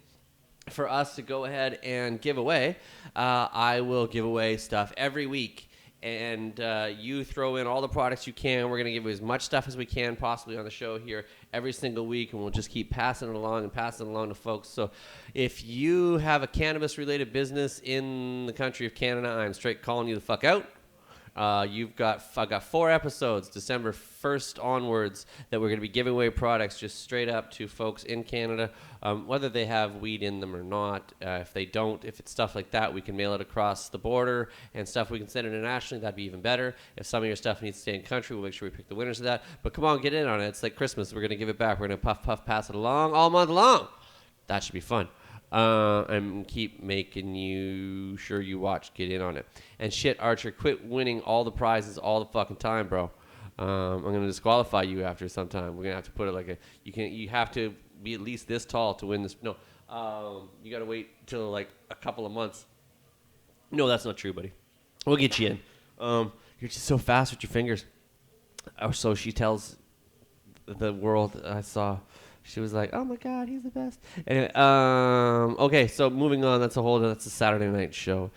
for us to go ahead and give away. I will give away stuff every week. And you throw in all the products you can. We're going to give you as much stuff as we can possibly on the show here every single week, and we'll just keep passing it along to folks. So if you have a cannabis-related business in the country of Canada, I'm straight calling you the fuck out. I've got 4 episodes, December 1st onwards, that we're going to be giving away products just straight up to folks in Canada, whether they have weed in them or not. If they don't, if it's stuff like that, we can mail it across the border, and stuff we can send internationally, that'd be even better. If some of your stuff needs to stay in country, we'll make sure we pick the winners of that. But come on, get in on it. It's like Christmas. We're going to give it back. We're going to puff, pass it along all month long. That should be fun. And keep making you sure you watch, get in on it. And shit, Archer, quit winning all the prizes all the fucking time, bro. I'm gonna disqualify you after some time. We're gonna have to put it like you have to be at least this tall to win this. No, you gotta wait till like a couple of months. No, that's not true, buddy. We'll get you in. You're just so fast with your fingers. Or so she tells the world. I saw. She was like, "Oh my God, he's the best." Anyway, okay, so moving on. That's a Saturday night show.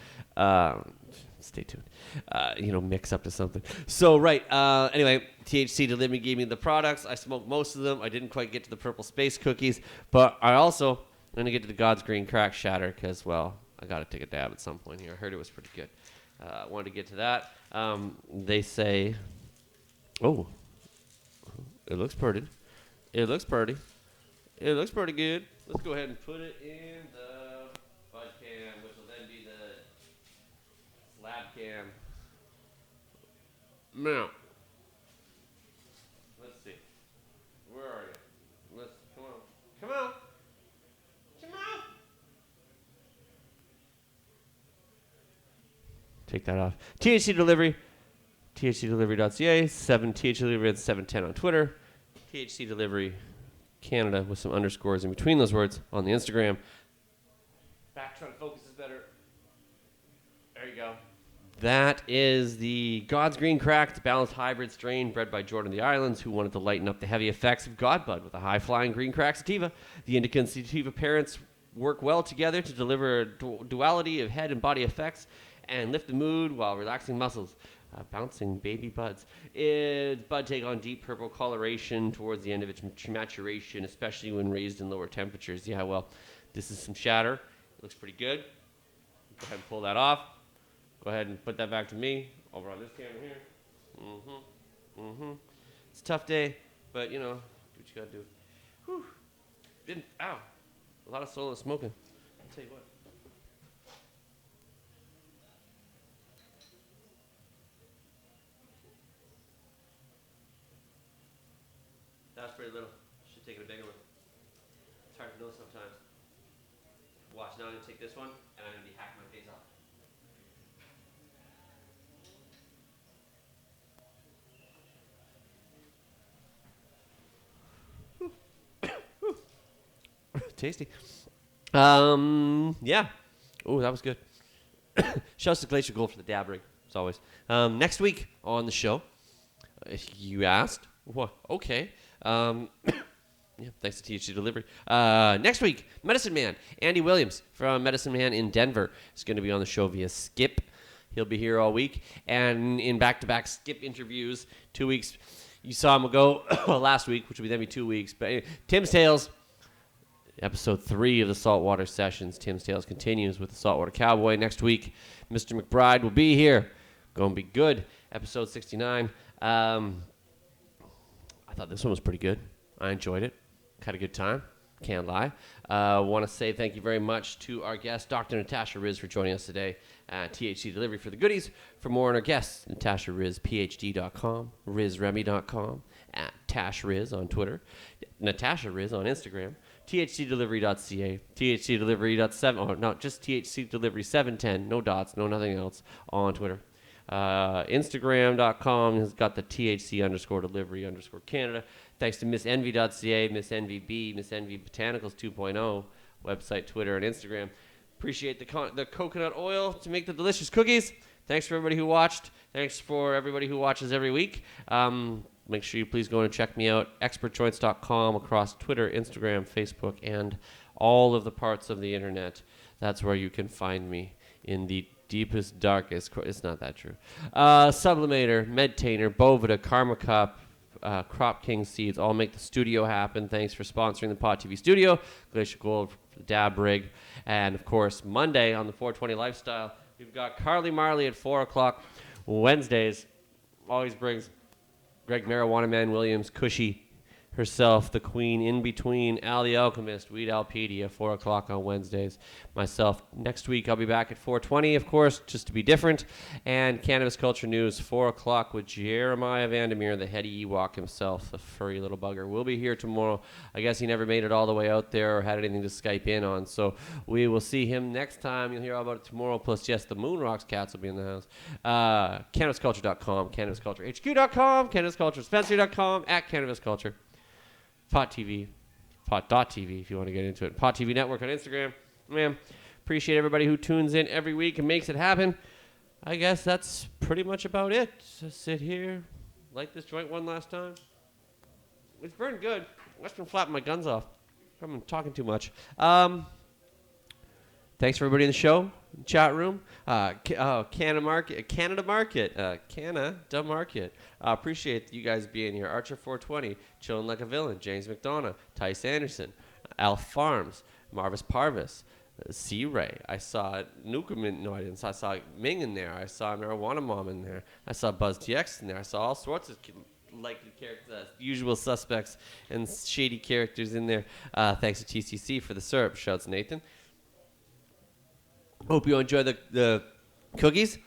Stay tuned. Mix up to something. So right. Anyway, THC Delivery gave me the products. I smoked most of them. I didn't quite get to the purple space cookies, but I'm gonna get to the God's Green Crack Shatter because, well, I gotta take a dab at some point here. I heard it was pretty good. I wanted to get to that. They say, "Oh, it looks pretty. It looks pretty. It looks pretty good." Let's go ahead and put it in the bud can, which will then be the slab can. Now, let's see. Where are you? Come on. Take that off. THC Delivery, THCDelivery.ca, 7THC Delivery at 710 on Twitter, THC Delivery Canada with some underscores in between those words on the Instagram. Back trying to focus is better. There you go. That is the God's Green Cracked balanced hybrid strain bred by Jordan of the Islands, who wanted to lighten up the heavy effects of God Bud with a high-flying green crack sativa. The indica and sativa parents work well together to deliver a duality of head and body effects and lift the mood while relaxing muscles. Bouncing baby buds. Bud take on deep purple coloration towards the end of its maturation, especially when raised in lower temperatures. Yeah, well, this is some shatter. It looks pretty good. Go ahead and pull that off. Go ahead and put that back to me over on this camera here. It's a tough day, but do what you gotta do. Whew. A lot of solo smoking. I'll tell you what. That's pretty little. Should take a bigger one. It's hard to know sometimes. Watch, now I'm going to take this one, and I'm going to be hacking my face off. Tasty. Yeah. Oh, that was good. Shouts to Glacier Gold for the dab rig, as always. Next week on the show, if you asked, what? Okay. Yeah, thanks to THC Delivery. Next week, Medicine Man, Andy Williams from Medicine Man in Denver is going to be on the show via Skip. He'll be here all week. And in back-to-back Skip interviews, 2 weeks, you saw him go last week, which will then be 2 weeks. But anyway, Tim's Tales, episode 3 of the Saltwater Sessions. Tim's Tales continues with the Saltwater Cowboy. Next week, Mr. McBride will be here. Going to be good. Episode 69. I thought this one was pretty good. I enjoyed it. Had a good time. Can't lie. Want to say thank you very much to our guest, Dr. Natasha Riz, for joining us today at THC Delivery for the goodies. For more on our guests, NatashaRizPhD.com, RizRemmy.com, at TashRiz on Twitter, Natasha Riz on Instagram, THCDelivery.ca, THCDelivery.7, oh, no, just THC Delivery 710, no dots, no nothing else, on Twitter. Instagram.com has got the THC_delivery_Canada. Thanks to MissEnvy.ca, Miss NVB, Miss Envy Botanicals 2.0, website, Twitter, and Instagram. Appreciate the coconut oil to make the delicious cookies. Thanks for everybody who watched. Thanks for everybody who watches every week. Make sure you please go and check me out, expertjoints.com, across Twitter, Instagram, Facebook, and all of the parts of the internet. That's where you can find me in the deepest, darkest. It's not that true. Sublimator, Medtainer, Bovida, Karma Cup, Crop King Seeds all make the studio happen. Thanks for sponsoring the Pod TV studio. Glacier Gold, Dab Rig. And, of course, Monday on the 420 Lifestyle, we've got Carly Marley at 4 o'clock. Wednesdays always brings Greg Marijuana Man Williams, Cushy herself, the queen in between, Al the Alchemist, Weed Alpedia, 4 o'clock on Wednesdays. Myself, next week I'll be back at 4:20, of course, just to be different. And Cannabis Culture News, 4 o'clock with Jeremiah Vandermeer, the heady Ewok himself, the furry little bugger. We'll be here tomorrow. I guess he never made it all the way out there or had anything to Skype in on. So we will see him next time. You'll hear all about it tomorrow. Plus, yes, the Moon Rocks cats will be in the house. CannabisCulture.com, CannabisCultureHQ.com, CannabisCultureSpencer.com, at CannabisCulture. Pot TV, Pot.tv if you want to get into it. Pot TV Network on Instagram. Man, appreciate everybody who tunes in every week and makes it happen. I guess that's pretty much about it. Just sit here, light this joint one last time. It's burned good. I've just been flapping my guns off. I've been talking too much. Thanks for everybody in the show, chat room. Canada Market. Appreciate you guys being here. Archer 420, Chillin' Like a Villain, James McDonough, Tice Anderson, Alf Farms, Marvis Parvis, C-Ray. I saw Nukeman. No, I didn't. I saw Ming in there. I saw Marijuana Mom in there. I saw Buzz TX in there. I saw all sorts of likely characters, usual suspects and shady characters in there. Thanks to TCC for the syrup. Shouts Nathan. Hope you enjoy the cookies.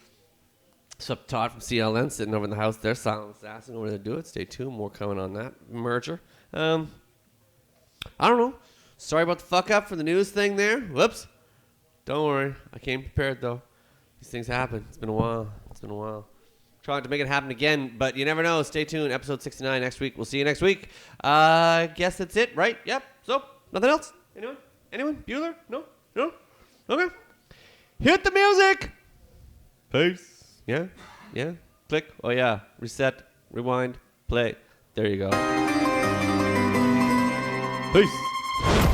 So Todd from CLN sitting over in the house there, silent assassin over there to do it. Stay tuned, more coming on that merger. I don't know. Sorry about the fuck up for the news thing there. Whoops. Don't worry. I came prepared though. These things happen. It's been a while. Trying to make it happen again, but you never know. Stay tuned. Episode 69 next week. We'll see you next week. Guess that's it, right? Yep. So, nothing else? Anyone? Bueller? No? Okay. Hit the music! Peace. Yeah? Click. Oh, yeah. Reset. Rewind. Play. There you go. Peace.